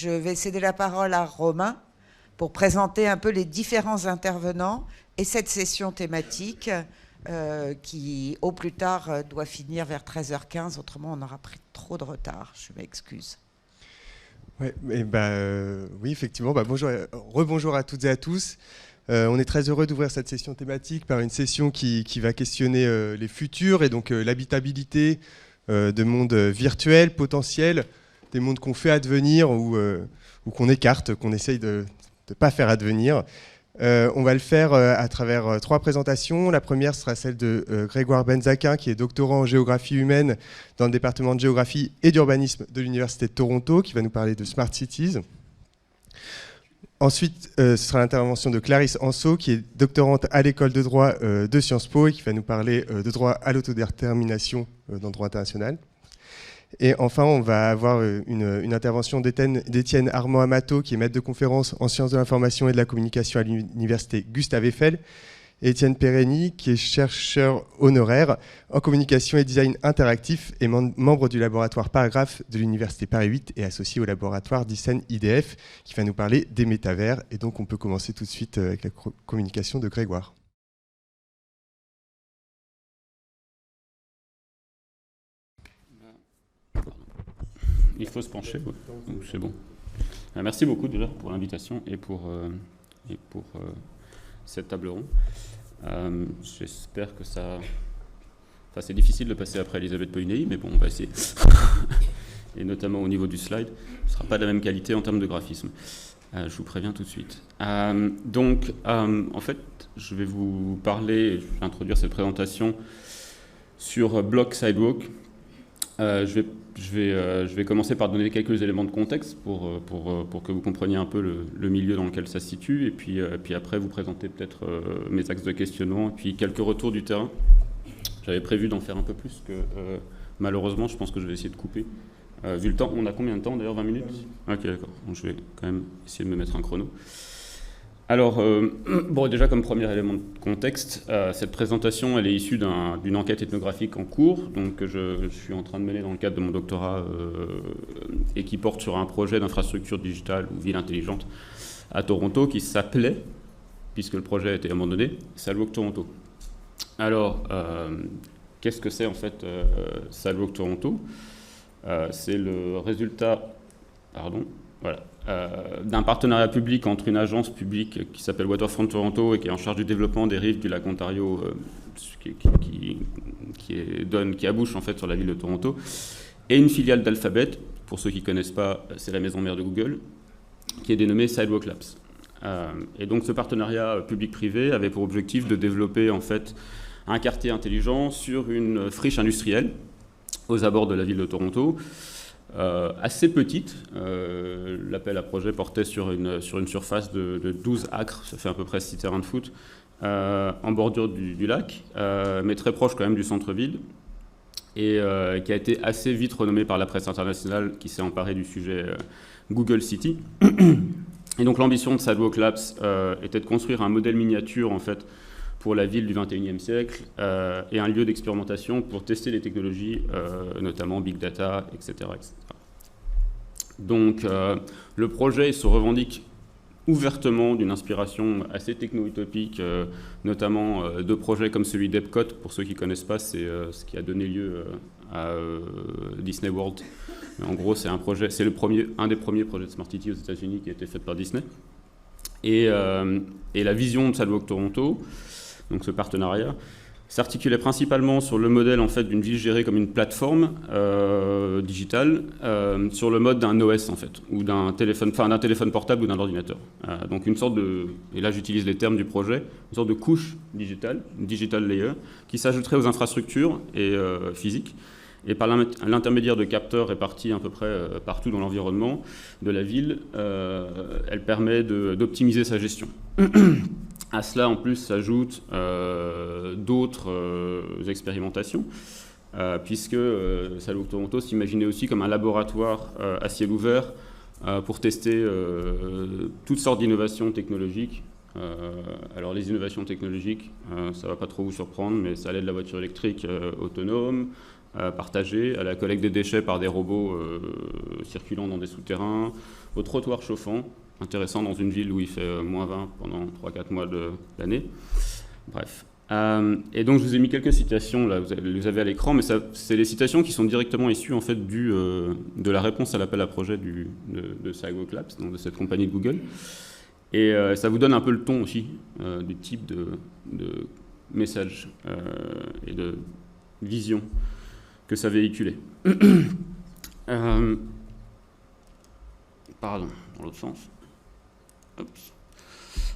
je vais céder la parole à Romain pour présenter un peu les différents intervenants et cette session thématique qui, au plus tard, doit finir vers 13h15. Autrement, on aura pris trop de retard. Je m'excuse. Ouais, oui, effectivement. Bonjour, rebonjour à toutes et à tous. On est très heureux d'ouvrir cette session thématique par une session qui va questionner les futurs et donc l'habitabilité de mondes virtuels, potentiels, des mondes qu'on fait advenir ou qu'on écarte, qu'on essaye de ne pas faire advenir. On va le faire à travers 3 présentations. La première sera celle de Grégoire Benzaquin, qui est doctorant en géographie humaine dans le département de géographie et d'urbanisme de l'Université de Toronto, qui va nous parler de Smart Cities. Ensuite, ce sera l'intervention de Clarisse Anceau, qui est doctorante à l'école de droit de Sciences Po et qui va nous parler de droit à l'autodétermination dans le droit international. Et enfin, on va avoir une intervention d'Étienne Armand-Amato, qui est maître de conférence en sciences de l'information et de la communication à l'université Gustave Eiffel, et Étienne Pérenny, qui est chercheur honoraire en communication et design interactif et membre du laboratoire Paragraphe de l'université Paris 8 et associé au laboratoire d'ICEN-IDF, qui va nous parler des métavers. Et donc, on peut commencer tout de suite avec la communication de Grégoire. Il faut se pencher, ouais. C'est bon. Merci beaucoup déjà pour l'invitation et pour cette table ronde. J'espère que ça... Enfin, c'est difficile de passer après Elisabeth Poiney, mais bon, on va essayer. Et notamment au niveau du slide, ce ne sera pas de la même qualité en termes de graphisme. Je vous préviens tout de suite. En fait, je vais vous parler, je vais introduire cette présentation sur Block Sidewalk. Je vais commencer par donner quelques éléments de contexte pour que vous compreniez un peu le milieu dans lequel ça se situe, et puis après vous présenter peut-être mes axes de questionnement, et puis quelques retours du terrain. J'avais prévu d'en faire un peu plus, que malheureusement je pense que je vais essayer de couper. Vu le temps, on a combien de temps d'ailleurs, 20 minutes? Ok, d'accord, donc je vais quand même essayer de me mettre un chrono. Alors, bon, déjà comme premier élément de contexte, cette présentation elle est issue d'une enquête ethnographique en cours, donc je suis en train de mener dans le cadre de mon doctorat et qui porte sur un projet d'infrastructure digitale ou ville intelligente à Toronto qui s'appelait, puisque le projet a été abandonné, Sidewalk Toronto. Alors, qu'est-ce que c'est en fait Sidewalk Toronto? C'est le résultat, d'un partenariat public entre une agence publique qui s'appelle Waterfront Toronto et qui est en charge du développement des rives du lac Ontario, qui abouche en fait sur la ville de Toronto, et une filiale d'Alphabet, pour ceux qui ne connaissent pas, c'est la maison mère de Google, qui est dénommée Sidewalk Labs. Et donc ce partenariat public-privé avait pour objectif de développer en fait un quartier intelligent sur une friche industrielle aux abords de la ville de Toronto, assez petite. L'appel à projet portait sur une surface de 12 acres, ça fait à peu près 6 terrains de foot, en bordure du lac, mais très proche quand même du centre-ville, et qui a été assez vite renommé par la presse internationale qui s'est emparée du sujet Google City. Et donc l'ambition de Sidewalk Labs était de construire un modèle miniature en fait pour la ville du XXIe siècle et un lieu d'expérimentation pour tester les technologies, notamment Big Data, etc. etc. Donc le projet se revendique ouvertement d'une inspiration assez techno-utopique, notamment de projets comme celui d'Epcot. Pour ceux qui ne connaissent pas, c'est ce qui a donné lieu à Disney World. Mais en gros, c'est un des premiers projets de Smart City aux États-Unis qui a été fait par Disney. Et la vision de Sidewalk Toronto, donc ce partenariat, s'articulait principalement sur le modèle en fait d'une ville gérée comme une plateforme digitale, sur le mode d'un OS en fait, ou d'un téléphone portable ou d'un ordinateur. Donc une sorte de, et là j'utilise les termes du projet, une sorte de couche digitale, une digital layer, qui s'ajouterait aux infrastructures et physiques, et par l'intermédiaire de capteurs répartis à peu près partout dans l'environnement de la ville, elle permet d'optimiser sa gestion. À cela, en plus, s'ajoutent d'autres expérimentations, puisque Sidewalk Toronto s'imaginait aussi comme un laboratoire à ciel ouvert pour tester toutes sortes d'innovations technologiques. Alors les innovations technologiques, ça ne va pas trop vous surprendre, mais ça allait de la voiture électrique autonome, partagés, à la collecte des déchets par des robots circulant dans des souterrains, au trottoir chauffant, intéressant dans une ville où il fait moins 20 pendant 3-4 mois de l'année. Bref. Et donc je vous ai mis quelques citations, là, vous avez à l'écran, mais c'est les citations qui sont directement issues en fait, de la réponse à l'appel à projet de Sidewalk Labs, donc de cette compagnie de Google. Et ça vous donne un peu le ton aussi du type de message et de vision que ça véhiculait. Pardon, dans l'autre sens. Oups.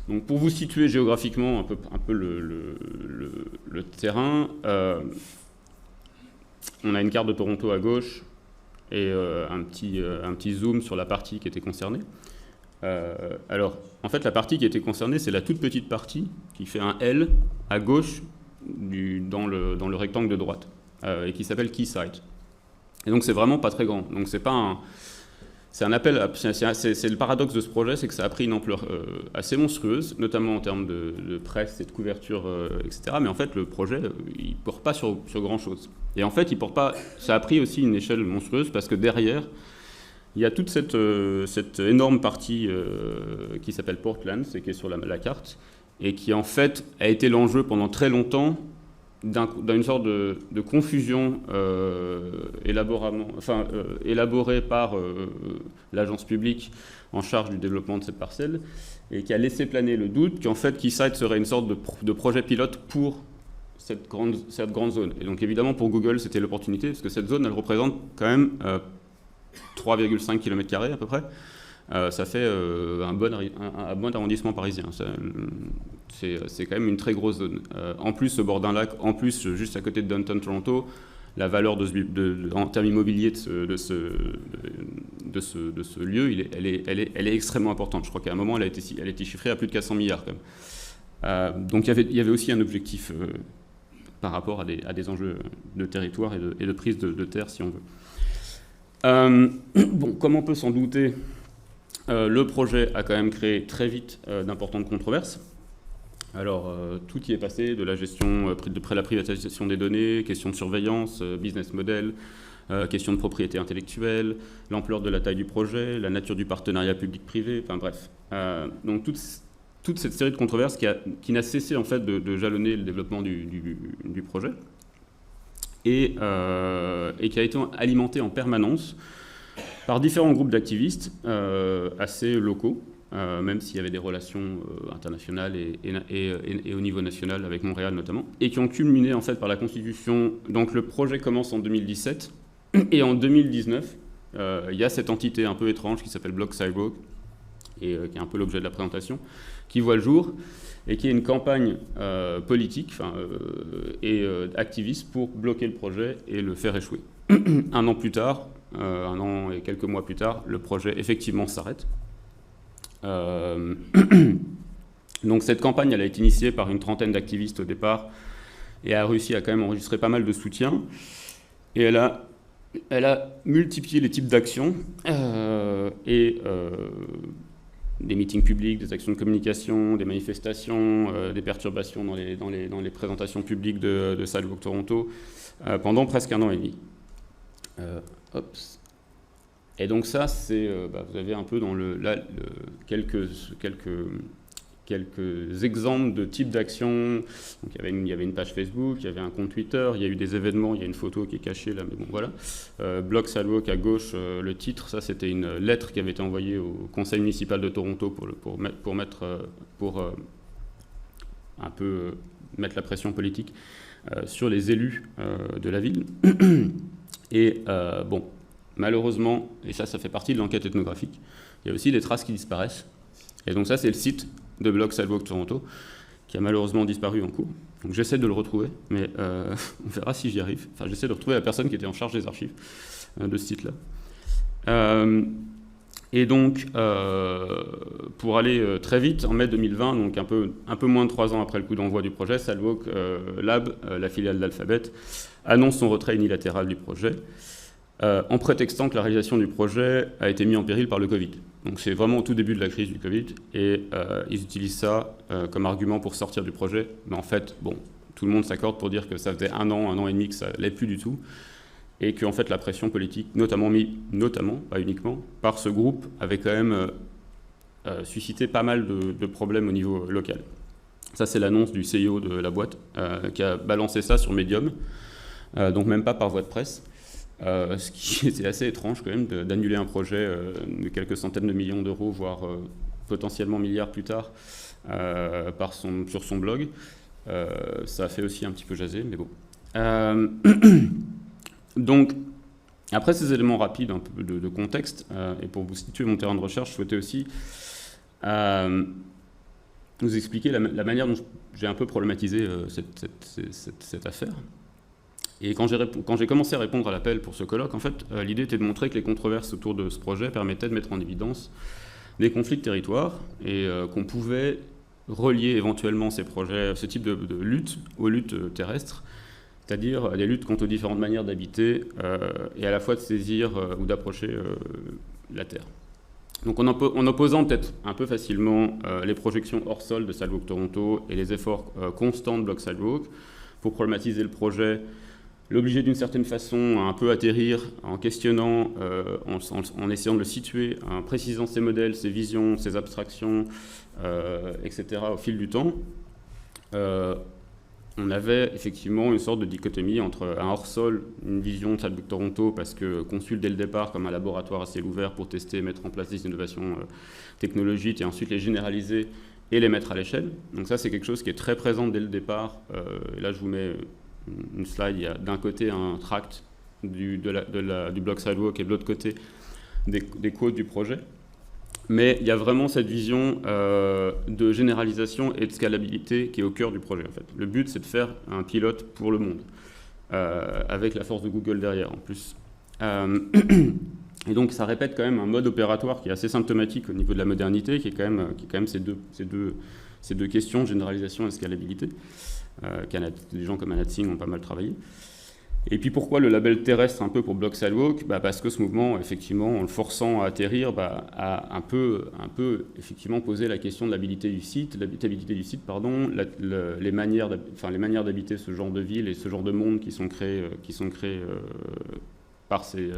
Donc pour vous situer géographiquement un peu le terrain, on a une carte de Toronto à gauche et un petit zoom sur la partie qui était concernée. Alors, en fait, la partie qui était concernée, c'est la toute petite partie qui fait un L à gauche dans le rectangle de droite et qui s'appelle Quayside. Et donc c'est vraiment pas très grand. Donc c'est pas un... C'est un appel, c'est le paradoxe de ce projet, c'est que ça a pris une ampleur assez monstrueuse, notamment en termes de presse et de couverture, etc. Mais en fait, le projet, il ne porte pas sur grand-chose. Et en fait, ça a pris aussi une échelle monstrueuse parce que derrière, il y a toute cette énorme partie qui s'appelle Portland, c'est qui est sur la carte, et qui en fait a été l'enjeu pendant très longtemps d'une sorte de confusion élaborée par l'agence publique en charge du développement de cette parcelle et qui a laissé planer le doute qu'en fait Quayside serait une sorte de projet pilote pour cette grande zone. Et donc évidemment pour Google c'était l'opportunité parce que cette zone elle représente quand même 3,5 km² à peu près. Ça fait un bon arrondissement parisien. C'est quand même une très grosse zone. En plus, au bord d'un lac, en plus, juste à côté de Downtown Toronto, la valeur en termes immobiliers de ce lieu, elle est extrêmement importante. Je crois qu'à un moment, elle a été chiffrée à plus de 400 milliards. Quand même. Donc il y avait aussi un objectif par rapport à des enjeux de territoire et de prise de terre, si on veut. Bon, comme on peut s'en douter, le projet a quand même créé très vite d'importantes controverses. Alors, tout y est passé, de la gestion de la privatisation des données, question de surveillance, business model, question de propriété intellectuelle, l'ampleur de la taille du projet, la nature du partenariat public-privé, enfin bref. Donc, toute cette série de controverses qui n'a cessé en fait de jalonner le développement du projet et qui a été alimentée en permanence par différents groupes d'activistes assez locaux, même s'il y avait des relations internationales et au niveau national, avec Montréal notamment, et qui ont culminé en fait par la constitution. Donc le projet commence en 2017, et en 2019, il y a cette entité un peu étrange qui s'appelle Block Sidewalk, et qui est un peu l'objet de la présentation, qui voit le jour, et qui est une campagne politique et activiste pour bloquer le projet et le faire échouer. Un an plus tard, un an et quelques mois plus tard, le projet effectivement s'arrête. Donc cette campagne, elle a été initiée par une trentaine d'activistes au départ et a réussi à quand même enregistrer pas mal de soutien. Et elle a multiplié les types d'actions des meetings publics, des actions de communication, des manifestations, des perturbations dans les présentations publiques de Sidewalk Toronto pendant presque un an et demi. Et donc ça, c'est, vous avez un peu dans quelques exemples de types d'actions. Donc il y avait une page Facebook, il y avait un compte Twitter, il y a eu des événements, il y a une photo qui est cachée là, mais bon voilà. Block Sidewalk à gauche, le titre, ça c'était une lettre qui avait été envoyée au conseil municipal de Toronto pour un peu mettre la pression politique sur les élus de la ville. Et bon, malheureusement, et ça fait partie de l'enquête ethnographique, il y a aussi des traces qui disparaissent. Et donc ça, c'est le site de Block Sidewalk Toronto, qui a malheureusement disparu en cours. Donc j'essaie de le retrouver, mais on verra si j'y arrive. Enfin, j'essaie de retrouver la personne qui était en charge des archives de ce site-là. Et donc, pour aller très vite, en mai 2020, donc un peu moins de 3 ans après le coup d'envoi du projet, Sidewalk Lab, la filiale d'Alphabet, annonce son retrait unilatéral du projet, en prétextant que la réalisation du projet a été mise en péril par le Covid. Donc c'est vraiment au tout début de la crise du Covid, et ils utilisent ça comme argument pour sortir du projet. Mais en fait, bon, tout le monde s'accorde pour dire que ça faisait un an et demi que ça ne l'est plus du tout. et que en fait, la pression politique, notamment, pas uniquement, par ce groupe, avait quand même suscité pas mal de problèmes au niveau local. Ça, c'est l'annonce du CEO de la boîte, qui a balancé ça sur Medium, donc même pas par voie de presse. Ce qui était assez étrange quand même d'annuler un projet de quelques centaines de millions d'euros, voire potentiellement milliards plus tard, sur son blog. Ça a fait aussi un petit peu jaser, mais bon. Donc, après ces éléments rapides, un peu de contexte, et pour vous situer mon terrain de recherche, je souhaitais aussi vous expliquer la manière dont j'ai un peu problématisé cette affaire. Et quand j'ai commencé à répondre à l'appel pour ce colloque, en fait, l'idée était de montrer que les controverses autour de ce projet permettaient de mettre en évidence des conflits de territoire et qu'on pouvait relier éventuellement ces projets, ce type de lutte aux luttes terrestres, c'est-à-dire des luttes contre différentes manières d'habiter et à la fois de saisir ou d'approcher la Terre. Donc en opposant peut-être un peu facilement les projections hors sol de Sidewalk Toronto et les efforts constants de Block Sidewalk pour problématiser le projet, l'obliger d'une certaine façon à un peu atterrir en questionnant, en essayant de le situer, en précisant ses modèles, ses visions, ses abstractions, etc. au fil du temps, on avait effectivement une sorte de dichotomie entre un hors-sol, une vision de Sidewalk Toronto, parce que conçu dès le départ comme un laboratoire à ciel ouvert pour tester et mettre en place des innovations technologiques et ensuite les généraliser et les mettre à l'échelle. Donc ça, c'est quelque chose qui est très présent dès le départ. Et là, je vous mets une slide. Il y a d'un côté un tract du bloc Sidewalk et de l'autre côté des quotes du projet. Mais il y a vraiment cette vision de généralisation et de scalabilité qui est au cœur du projet. En fait. Le but, c'est de faire un pilote pour le monde, avec la force de Google derrière en plus. Et donc ça répète quand même un mode opératoire qui est assez symptomatique au niveau de la modernité, qui est quand même ces deux questions, généralisation et scalabilité. Des gens comme Anat Singh ont pas mal travaillé. Et puis pourquoi le label terrestre un peu pour Block Sidewalk ? Parce que ce mouvement, effectivement, en le forçant à atterrir, a un peu effectivement posé la question de l'habitabilité du site, les manières d'habiter ce genre de ville et ce genre de monde qui sont créés par ces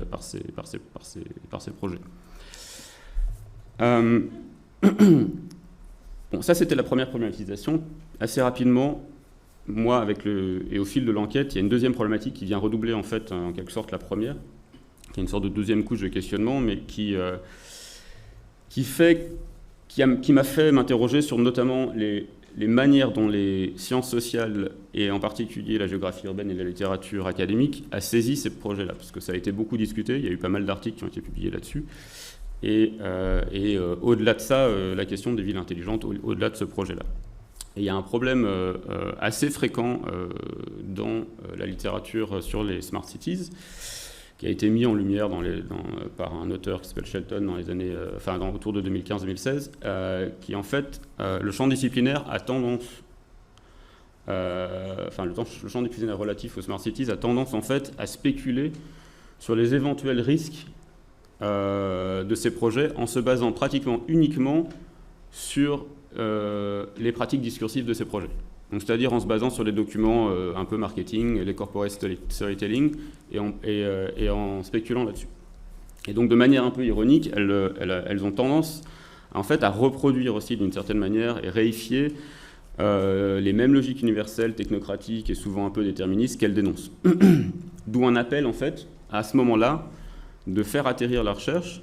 projets. Bon, ça c'était la première problématisation. Assez rapidement, moi, et au fil de l'enquête, il y a une deuxième problématique qui vient redoubler en fait, en quelque sorte, la première, qui est une sorte de deuxième couche de questionnement, mais qui m'a fait m'interroger sur notamment les manières dont les sciences sociales, et en particulier la géographie urbaine et la littérature académique, a saisi ces projets-là, parce que ça a été beaucoup discuté, il y a eu pas mal d'articles qui ont été publiés là-dessus, et au-delà de ça, la question des villes intelligentes, au-delà de ce projet-là. Et il y a un problème assez fréquent dans la littérature sur les smart cities, qui a été mis en lumière par un auteur qui s'appelle Shelton dans les années, autour de 2015-2016, qui en fait, le champ disciplinaire a tendance, le champ disciplinaire relatif aux smart cities a tendance en fait à spéculer sur les éventuels risques de ces projets en se basant pratiquement uniquement sur les pratiques discursives de ces projets. Donc, c'est-à-dire en se basant sur les documents un peu marketing, les corporate storytelling, et en spéculant là-dessus. Et donc, de manière un peu ironique, elles ont tendance en fait, à reproduire aussi d'une certaine manière et réifier les mêmes logiques universelles, technocratiques et souvent un peu déterministes qu'elles dénoncent. D'où un appel, en fait, à ce moment-là, de faire atterrir la recherche.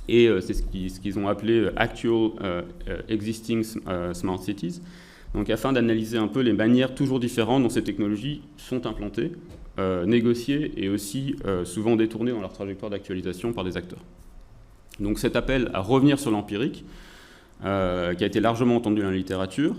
Et c'est ce qu'ils ont appelé Actual Existing Smart Cities, donc afin d'analyser un peu les manières toujours différentes dont ces technologies sont implantées, négociées et aussi souvent détournées dans leur trajectoire d'actualisation par des acteurs. Donc cet appel à revenir sur l'empirique, qui a été largement entendu dans la littérature,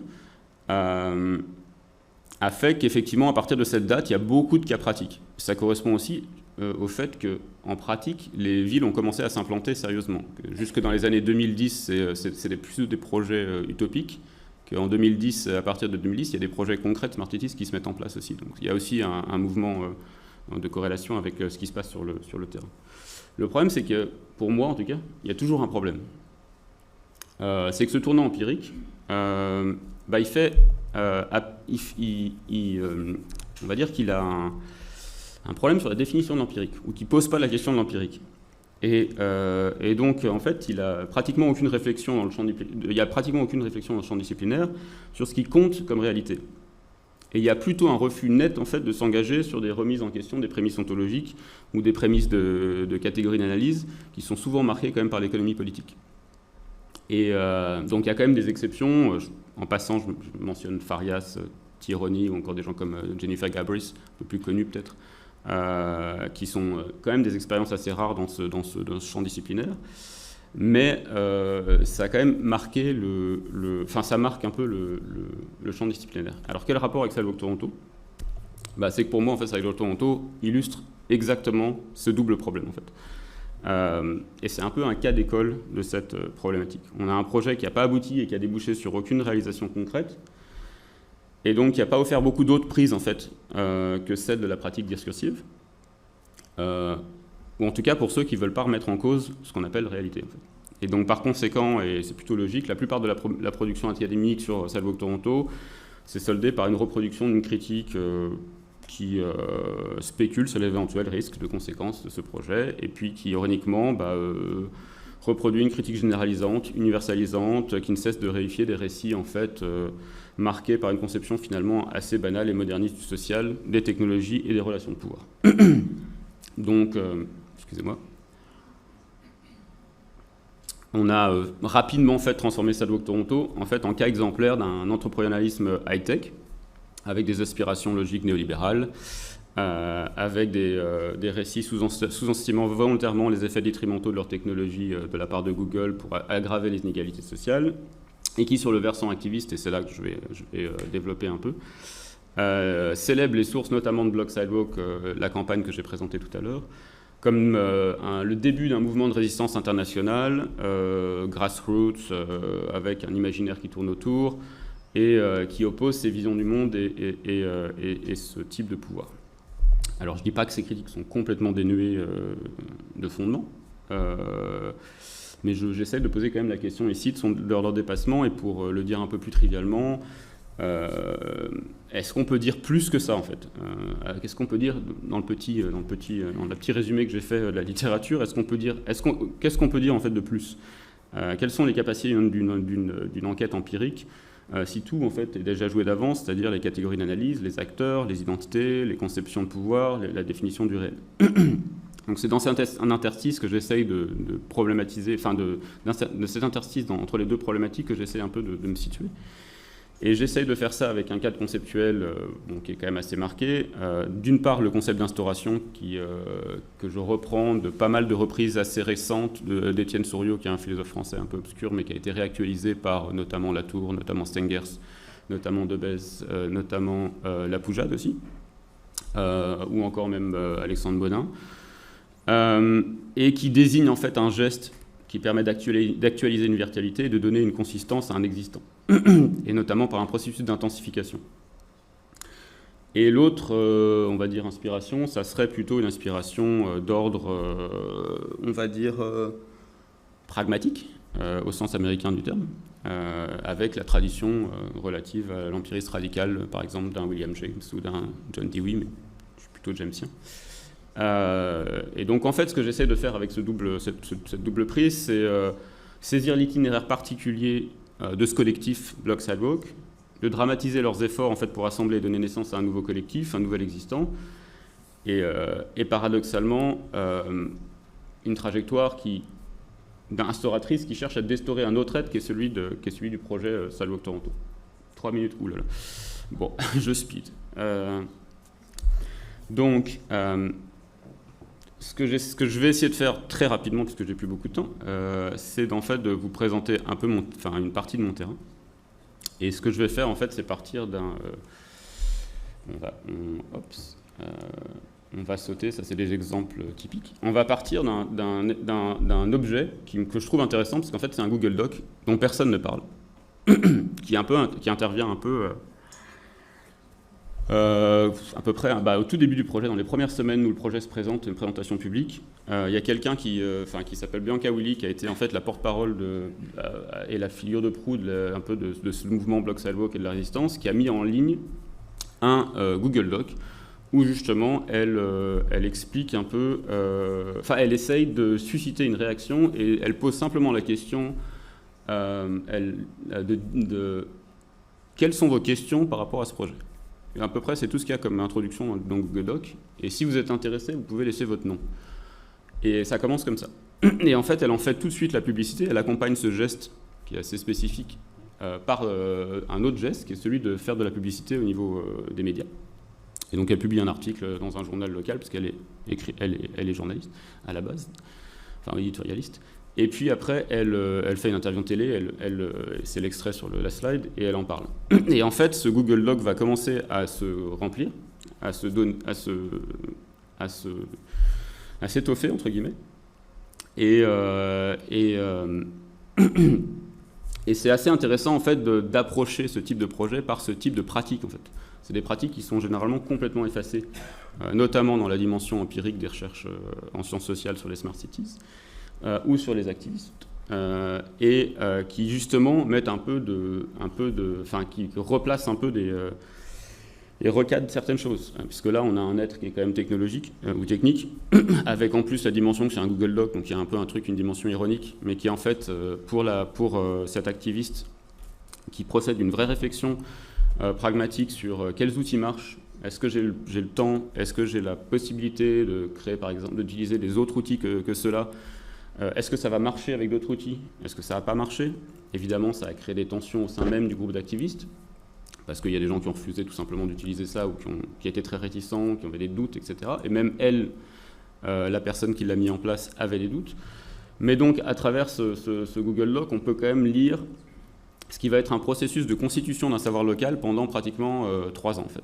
a fait qu'effectivement, à partir de cette date, il y a beaucoup de cas pratiques. Ça correspond aussi au fait qu'en pratique, les villes ont commencé à s'implanter sérieusement. Jusque dans les années 2010, c'est plus des projets utopiques, qu'en 2010, à partir de 2010, il y a des projets concrets de Smart Cities qui se mettent en place aussi. Donc il y a aussi un mouvement de corrélation avec ce qui se passe sur le terrain. Le problème, c'est que, pour moi en tout cas, il y a toujours un problème. C'est que ce tournant empirique, on va dire qu'il a un problème sur la définition de l'empirique, ou qui ne pose pas la question de l'empirique. Et donc, en fait, il n'y a pratiquement aucune réflexion dans le champ disciplinaire sur ce qui compte comme réalité. Et il y a plutôt un refus net, en fait, de s'engager sur des remises en question des prémices ontologiques ou des prémices de catégories d'analyse qui sont souvent marquées quand même par l'économie politique. Et donc, il y a quand même des exceptions. En passant, je mentionne Farias, Tironi ou encore des gens comme Jennifer Gabrys, un peu plus connus peut-être, qui sont quand même des expériences assez rares dans ce champ disciplinaire. Mais ça a quand même marqué ça marque un peu le champ disciplinaire. Alors quel rapport avec Sidewalk Toronto ? C'est que pour moi, en fait, Sidewalk Toronto illustre exactement ce double problème, en fait. Et c'est un peu un cas d'école de cette problématique. On a un projet qui n'a pas abouti et qui a débouché sur aucune réalisation concrète, et donc qui n'a pas offert beaucoup d'autres prises, en fait, que celle de la pratique discursive, ou en tout cas pour ceux qui ne veulent pas remettre en cause ce qu'on appelle réalité, en fait. Et donc par conséquent, et c'est plutôt logique, la plupart de la production académique sur Sidewalk Toronto s'est soldée par une reproduction d'une critique qui spécule sur l'éventuel risque de conséquences de ce projet, et puis qui, ironiquement, reproduit une critique généralisante, universalisante, qui ne cesse de réifier des récits, en fait, marqués par une conception finalement assez banale et moderniste du social, des technologies et des relations de pouvoir. Donc, excusez-moi. On a rapidement fait transformer Sidewalk Toronto en fait en cas exemplaire d'un entrepreneurialisme high-tech, avec des aspirations logiques néolibérales, avec des récits sous-estimant volontairement les effets détrimentaux de leur technologie de la part de Google pour aggraver les inégalités sociales, et qui, sur le versant activiste, et c'est là que je vais développer un peu, célèbre les sources notamment de Block Sidewalk, la campagne que j'ai présentée tout à l'heure, comme le début d'un mouvement de résistance internationale, grassroots, avec un imaginaire qui tourne autour, et qui oppose ces visions du monde et ce type de pouvoir. Alors je ne dis pas que ces critiques sont complètement dénuées de fondement, mais j'essaie de poser quand même la question ici de leur dépassement, et pour le dire un peu plus trivialement, est-ce qu'on peut dire plus que ça, en fait ? Qu'est-ce qu'on peut dire dans le petit résumé que j'ai fait de la littérature ? Qu'est-ce qu'on peut dire en fait de plus ? Quelles sont les capacités d'une enquête empirique si tout en fait est déjà joué d'avance, c'est-à-dire les catégories d'analyse, les acteurs, les identités, les conceptions de pouvoir, la définition du réel. Donc c'est dans un interstice que j'essaye de problématiser, enfin de cet interstice entre les deux problématiques que j'essaie un peu de me situer. Et j'essaye de faire ça avec un cadre conceptuel qui est quand même assez marqué. D'une part, le concept d'instauration que je reprends de pas mal de reprises assez récentes d'Étienne Souriau, qui est un philosophe français un peu obscur, mais qui a été réactualisé par notamment Latour, notamment Stengers, notamment Debèze, notamment Lapoujade aussi, ou encore même Alexandre Bodin, et qui désigne en fait un geste qui permet d'actualiser une virtualité et de donner une consistance à un existant, et notamment par un processus d'intensification. Et l'autre, on va dire, inspiration, ça serait plutôt une inspiration d'ordre, on va dire, pragmatique, au sens américain du terme, avec la tradition relative à l'empirisme radical, par exemple, d'un William James ou d'un John Dewey, mais je suis plutôt jamesien. Et donc en fait ce que j'essaie de faire avec cette double prise, c'est saisir l'itinéraire particulier de ce collectif Block Sidewalk, de dramatiser leurs efforts en fait pour assembler et donner naissance à un nouveau collectif, un nouvel existant, et paradoxalement une trajectoire instauratrice qui cherche à déstaurer un autre être qui est celui du projet Sidewalk Toronto. 3 minutes, oulala. Bon, je speed. Donc ce que je vais essayer de faire très rapidement, puisque j'ai plus beaucoup de temps, c'est en fait de vous présenter un peu une partie de mon terrain. Et ce que je vais faire en fait, c'est partir d'un. On va sauter, ça c'est des exemples typiques. On va partir d'un objet que je trouve intéressant, parce qu'en fait c'est un Google Doc dont personne ne parle, qui intervient un peu. À peu près au tout début du projet, dans les premières semaines où le projet se présente, une présentation publique, il y a quelqu'un qui s'appelle Bianca Willy, qui a été en fait la porte-parole et la figure de proue un peu de ce mouvement Block Sidewalk et de la résistance, qui a mis en ligne un Google Doc où justement elle explique un peu, elle essaye de susciter une réaction et elle pose simplement la question quelles sont vos questions par rapport à ce projet. Et à peu près c'est tout ce qu'il y a comme introduction dans Google Doc, et si vous êtes intéressé, vous pouvez laisser votre nom. Et ça commence comme ça. Et en fait, elle en fait tout de suite la publicité, elle accompagne ce geste qui est assez spécifique par un autre geste qui est celui de faire de la publicité au niveau des médias. Et donc elle publie un article dans un journal local, parce qu'elle est journaliste à la base, enfin éditorialiste. Et puis après, elle fait une interview de télé, c'est l'extrait sur la slide, et elle en parle. Et en fait, ce Google Doc va commencer à se remplir, à s'étoffer, entre guillemets. Et c'est assez intéressant, en fait, d'approcher ce type de projet par ce type de pratique, en fait. C'est des pratiques qui sont généralement complètement effacées, notamment dans la dimension empirique des recherches en sciences sociales sur les smart cities, ou sur les activistes, et qui justement mettent qui replacent un peu et recadrent certaines choses, puisque là on a un être qui est quand même technologique ou technique, avec en plus la dimension que c'est un Google Doc, donc il y a un peu une dimension ironique, mais qui en fait pour cet activiste qui procède d'une vraie réflexion pragmatique sur quels outils marchent. Est-ce que j'ai le temps? Est-ce que j'ai la possibilité de créer, par exemple, d'utiliser des autres outils que ceux-là? Est-ce que ça va marcher avec d'autres outils? Est-ce que ça va pas marcher? Évidemment, ça a créé des tensions au sein même du groupe d'activistes, parce qu'il y a des gens qui ont refusé tout simplement d'utiliser ça, ou qui étaient très réticents, qui avaient des doutes, etc. Et même elle, la personne qui l'a mis en place, avait des doutes. Mais donc, à travers ce Google Doc, on peut quand même lire ce qui va être un processus de constitution d'un savoir local pendant pratiquement 3 ans, en fait.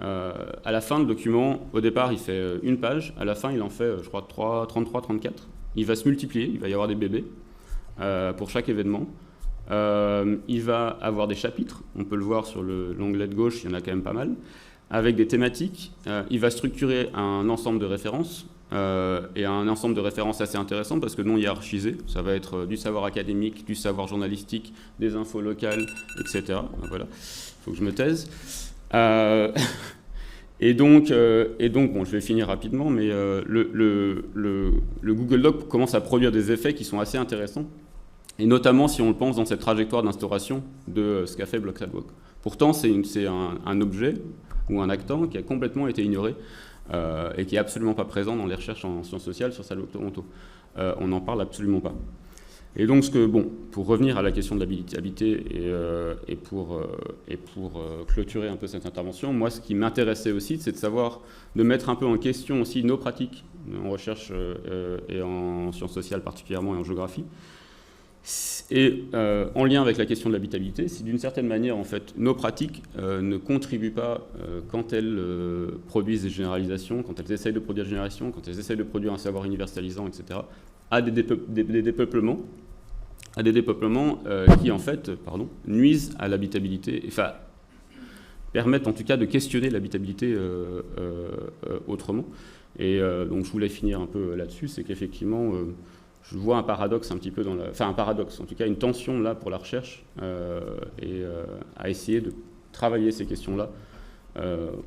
À la fin, le document, au départ, il fait une page. À la fin, il en fait, je crois, 33, 34. Il va se multiplier, il va y avoir des bébés pour chaque événement. Il va avoir des chapitres, on peut le voir sur l'onglet de gauche, il y en a quand même pas mal, avec des thématiques. Il va structurer un ensemble de références, et un ensemble de références assez intéressant parce que non hiérarchisé. Ça va être du savoir académique, du savoir journalistique, des infos locales, etc. Voilà, il faut que je me taise. Et donc, bon, je vais finir rapidement, mais le Google Doc commence à produire des effets qui sont assez intéressants, et notamment si on le pense dans cette trajectoire d'instauration de ce qu'a fait Block Sidewalk. Pourtant, c'est un objet ou un actant qui a complètement été ignoré et qui n'est absolument pas présent dans les recherches en sciences sociales sur Sidewalk Toronto. On n'en parle absolument pas. Et donc, pour revenir à la question de l'habitabilité et pour clôturer un peu cette intervention, moi, ce qui m'intéressait aussi, c'est de mettre un peu en question aussi nos pratiques en recherche et en sciences sociales particulièrement et en géographie. Et en lien avec la question de l'habitabilité, si d'une certaine manière, en fait, nos pratiques ne contribuent pas, quand elles produisent des généralisations, quand elles essayent de produire des générations, quand elles essayent de produire un savoir universalisant, etc., à des dépeuplements, qui, en fait, nuisent à l'habitabilité, enfin, permettent en tout cas de questionner l'habitabilité autrement. Et donc je voulais finir un peu là-dessus, c'est qu'effectivement, je vois un paradoxe un petit peu un paradoxe, en tout cas une tension là pour la recherche, et à essayer de travailler ces questions-là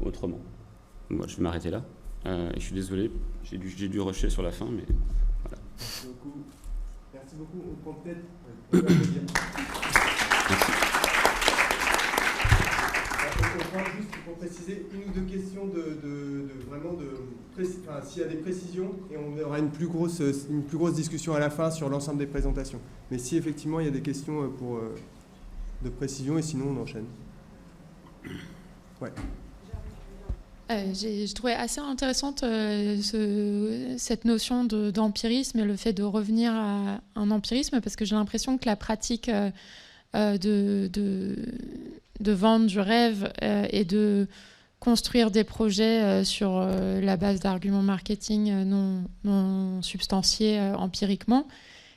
autrement. Moi, je vais m'arrêter là. Et je suis désolé, j'ai dû rusher sur la fin, mais voilà. Merci beaucoup. On prend peut-être... Merci. On prend juste pour préciser une ou deux questions s'il y a des précisions, et on aura une plus grosse discussion à la fin sur l'ensemble des présentations. Mais si effectivement il y a des questions de précision, et sinon on enchaîne. Ouais. J'ai trouvé assez intéressante cette notion d'empirisme et le fait de revenir à un empirisme, parce que j'ai l'impression que la pratique de vendre du rêve et de construire des projets sur la base d'arguments marketing non substantiés empiriquement,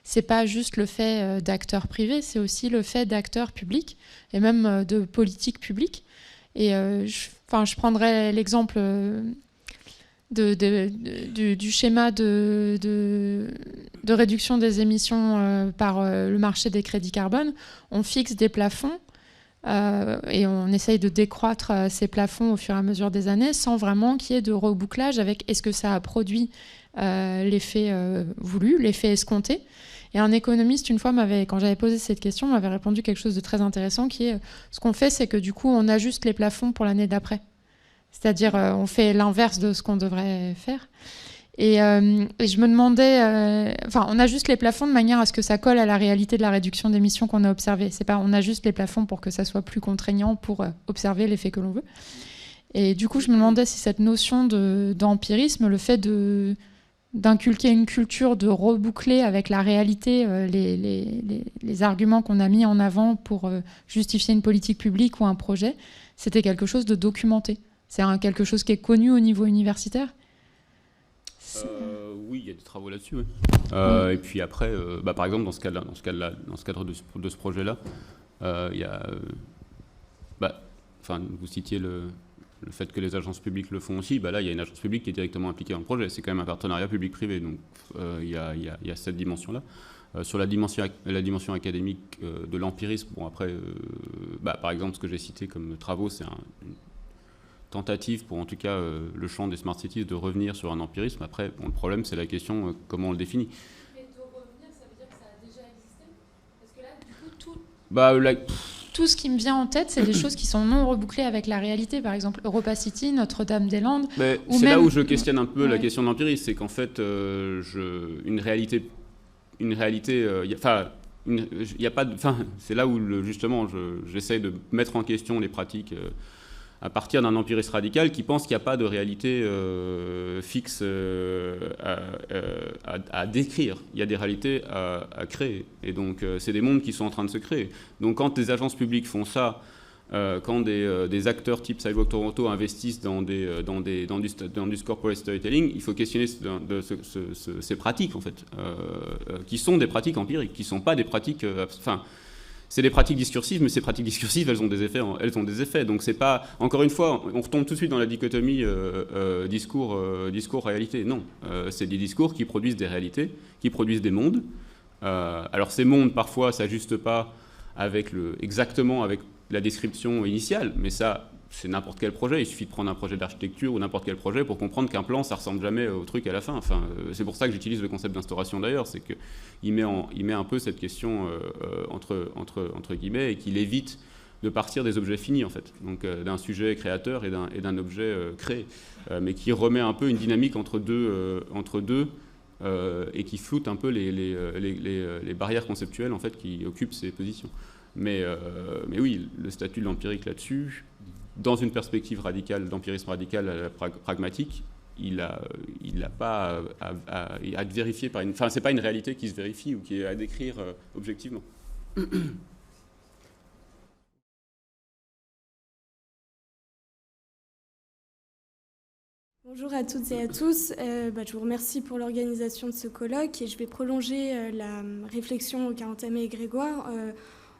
c'est pas juste le fait d'acteurs privés, c'est aussi le fait d'acteurs publics et même de politiques publiques. Et je prendrais l'exemple du schéma de réduction des émissions par le marché des crédits carbone. On fixe des plafonds et on essaye de décroître ces plafonds au fur et à mesure des années sans vraiment qu'il y ait de rebouclage avec est-ce que ça a produit l'effet voulu, l'effet escompté. Et un économiste, une fois, quand j'avais posé cette question, m'avait répondu quelque chose de très intéressant qui est ce qu'on fait, c'est que du coup, on ajuste les plafonds pour l'année d'après. C'est-à-dire, on fait l'inverse de ce qu'on devrait faire. Et je me demandais... on ajuste les plafonds de manière à ce que ça colle à la réalité de la réduction d'émissions qu'on a observée. C'est pas on ajuste les plafonds pour que ça soit plus contraignant pour observer l'effet que l'on veut. Et du coup, je me demandais si cette notion d'empirisme, le fait d'inculquer une culture de reboucler avec la réalité les arguments qu'on a mis en avant pour justifier une politique publique ou un projet, c'était quelque chose de documenté. C'est quelque chose qui est connu au niveau universitaire. Oui, il y a des travaux là-dessus. Oui. Et puis après, par exemple, dans ce cadre de ce projet-là, il y a, vous citiez le fait que les agences publiques le font aussi. Là, il y a une agence publique qui est directement impliquée dans le projet. C'est quand même un partenariat public-privé, donc il y a cette dimension-là. Sur la dimension académique de l'empirisme, après, par exemple, ce que j'ai cité comme travaux, c'est une tentative pour en tout cas le champ des smart cities de revenir sur un empirisme. Après, le problème, c'est la question comment on le définit. Mais de revenir, ça veut dire que ça a déjà existé ? Parce que là, du coup, tout ce qui me vient en tête, c'est des choses qui sont non rebouclées avec la réalité. Par exemple, Europa City, Notre-Dame-des-Landes. C'est là où je questionne un peu la question de l'empirisme. C'est qu'en fait, une réalité, il n'y a pas de... c'est là où, justement, j'essaie de mettre en question les pratiques à partir d'un empirisme radical qui pense qu'il n'y a pas de réalité fixe à décrire. Il y a des réalités à créer. Et donc, c'est des mondes qui sont en train de se créer. Donc, quand des agences publiques font ça, quand des acteurs type Sidewalk Toronto investissent dans du corporate storytelling, il faut questionner ces pratiques, en fait, qui sont des pratiques empiriques, qui ne sont pas des pratiques... c'est des pratiques discursives, mais ces pratiques discursives, elles ont des effets. Donc c'est pas, encore une fois, on retombe tout de suite dans la dichotomie discours-réalité. Non, c'est des discours qui produisent des réalités, qui produisent des mondes. Alors ces mondes, parfois, s'ajustent pas exactement avec la description initiale, mais ça, c'est n'importe quel projet. Il suffit de prendre un projet d'architecture ou n'importe quel projet pour comprendre qu'un plan, ça ressemble jamais au truc à la fin. C'est pour ça que j'utilise le concept d'instauration d'ailleurs, c'est qu'il met un peu cette question entre guillemets et qu'il évite de partir des objets finis en fait, donc d'un sujet créateur et d'un objet créé, mais qui remet un peu une dynamique entre deux et qui floute un peu les barrières conceptuelles en fait qui occupent ces positions. Mais oui, le statut de l'empirique là-dessus, dans une perspective radicale, d'empirisme radical pragmatique, il n'a pas à être vérifié par c'est pas une réalité qui se vérifie ou qui est à décrire objectivement. Bonjour à toutes et à tous. Je vous remercie pour l'organisation de ce colloque et je vais prolonger la réflexion qu'entamait et Grégoire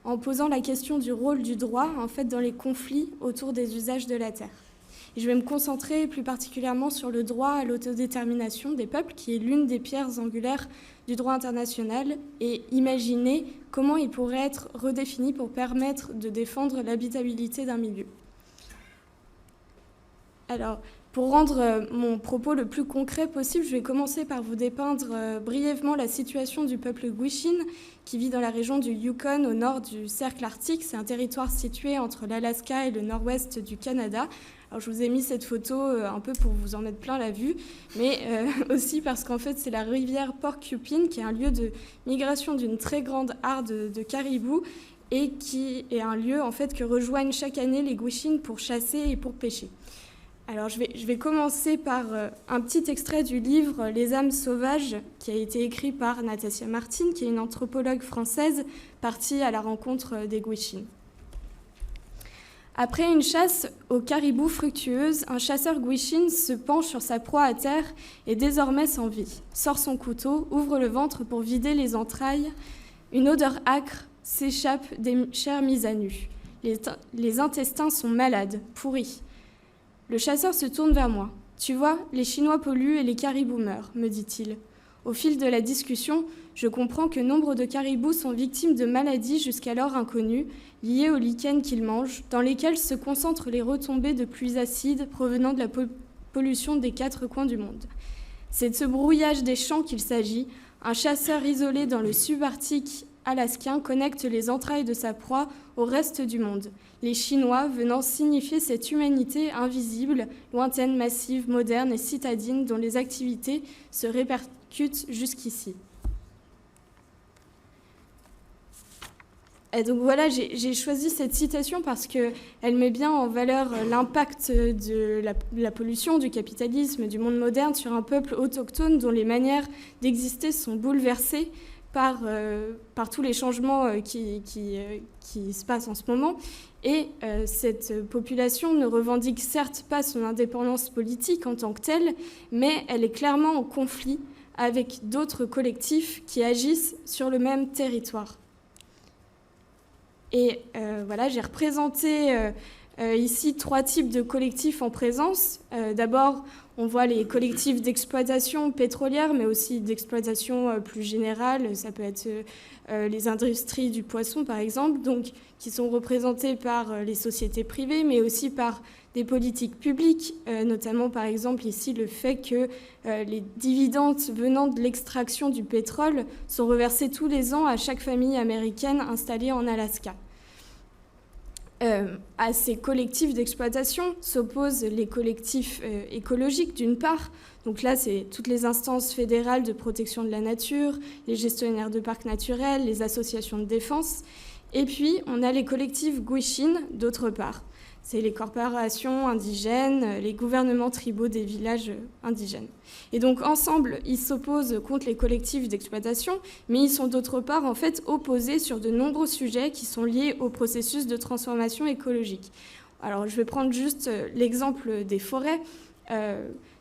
en posant la question du rôle du droit en fait, dans les conflits autour des usages de la terre. Et je vais me concentrer plus particulièrement sur le droit à l'autodétermination des peuples, qui est l'une des pierres angulaires du droit international, et imaginer comment il pourrait être redéfini pour permettre de défendre l'habitabilité d'un milieu. Alors, pour rendre mon propos le plus concret possible, je vais commencer par vous dépeindre brièvement la situation du peuple Gwich'in, qui vit dans la région du Yukon, au nord du cercle arctique. C'est un territoire situé entre l'Alaska et le nord-ouest du Canada. Alors, je vous ai mis cette photo un peu pour vous en mettre plein la vue, mais aussi parce qu'en fait, c'est la rivière Porcupine, qui est un lieu de migration d'une très grande harde de caribous et qui est un lieu en fait, que rejoignent chaque année les Gwich'in pour chasser et pour pêcher. Alors, je vais commencer par un petit extrait du livre « Les âmes sauvages » qui a été écrit par Natasia Martin, qui est une anthropologue française partie à la rencontre des Gwich'in. Après une chasse aux caribous fructueuse, un chasseur Gwich'in se penche sur sa proie à terre et désormais sans vie. Sort son couteau, ouvre le ventre pour vider les entrailles. Une odeur âcre s'échappe des chairs mises à nu. Les intestins sont malades, pourris. Le chasseur se tourne vers moi. « Tu vois, les Chinois polluent et les caribous meurent, me dit-il. Au fil de la discussion, je comprends que nombre de caribous sont victimes de maladies jusqu'alors inconnues, liées aux lichens qu'ils mangent, dans lesquelles se concentrent les retombées de pluies acides provenant de la pollution des 4 coins du monde. C'est de ce brouillage des champs qu'il s'agit. Un chasseur isolé dans le subarctique alaskan connecte les entrailles de sa proie au reste du monde. Les Chinois venant signifier cette humanité invisible, lointaine, massive, moderne et citadine dont les activités se répercutent jusqu'ici. Et donc voilà, j'ai choisi cette citation parce qu'elle met bien en valeur l'impact de la pollution, du capitalisme, du monde moderne sur un peuple autochtone dont les manières d'exister sont bouleversées par tous les changements qui se passent en ce moment. Et cette population ne revendique certes pas son indépendance politique en tant que telle, mais elle est clairement en conflit avec d'autres collectifs qui agissent sur le même territoire. Et voilà, j'ai représenté ici 3 types de collectifs en présence. D'abord, on voit les collectifs d'exploitation pétrolière, mais aussi d'exploitation plus générale. Ça peut être les industries du poisson, par exemple, donc, qui sont représentées par les sociétés privées, mais aussi par des politiques publiques, notamment, par exemple, ici, le fait que les dividendes venant de l'extraction du pétrole sont reversés tous les ans à chaque famille américaine installée en Alaska. À ces collectifs d'exploitation s'opposent les collectifs écologiques, d'une part. Donc là, c'est toutes les instances fédérales de protection de la nature, les gestionnaires de parcs naturels, les associations de défense. Et puis, on a les collectifs Gwich'in, d'autre part. C'est les corporations indigènes, les gouvernements tribaux des villages indigènes. Et donc, ensemble, ils s'opposent contre les collectifs d'exploitation, mais ils sont d'autre part, en fait, opposés sur de nombreux sujets qui sont liés au processus de transformation écologique. Alors, je vais prendre juste l'exemple des forêts.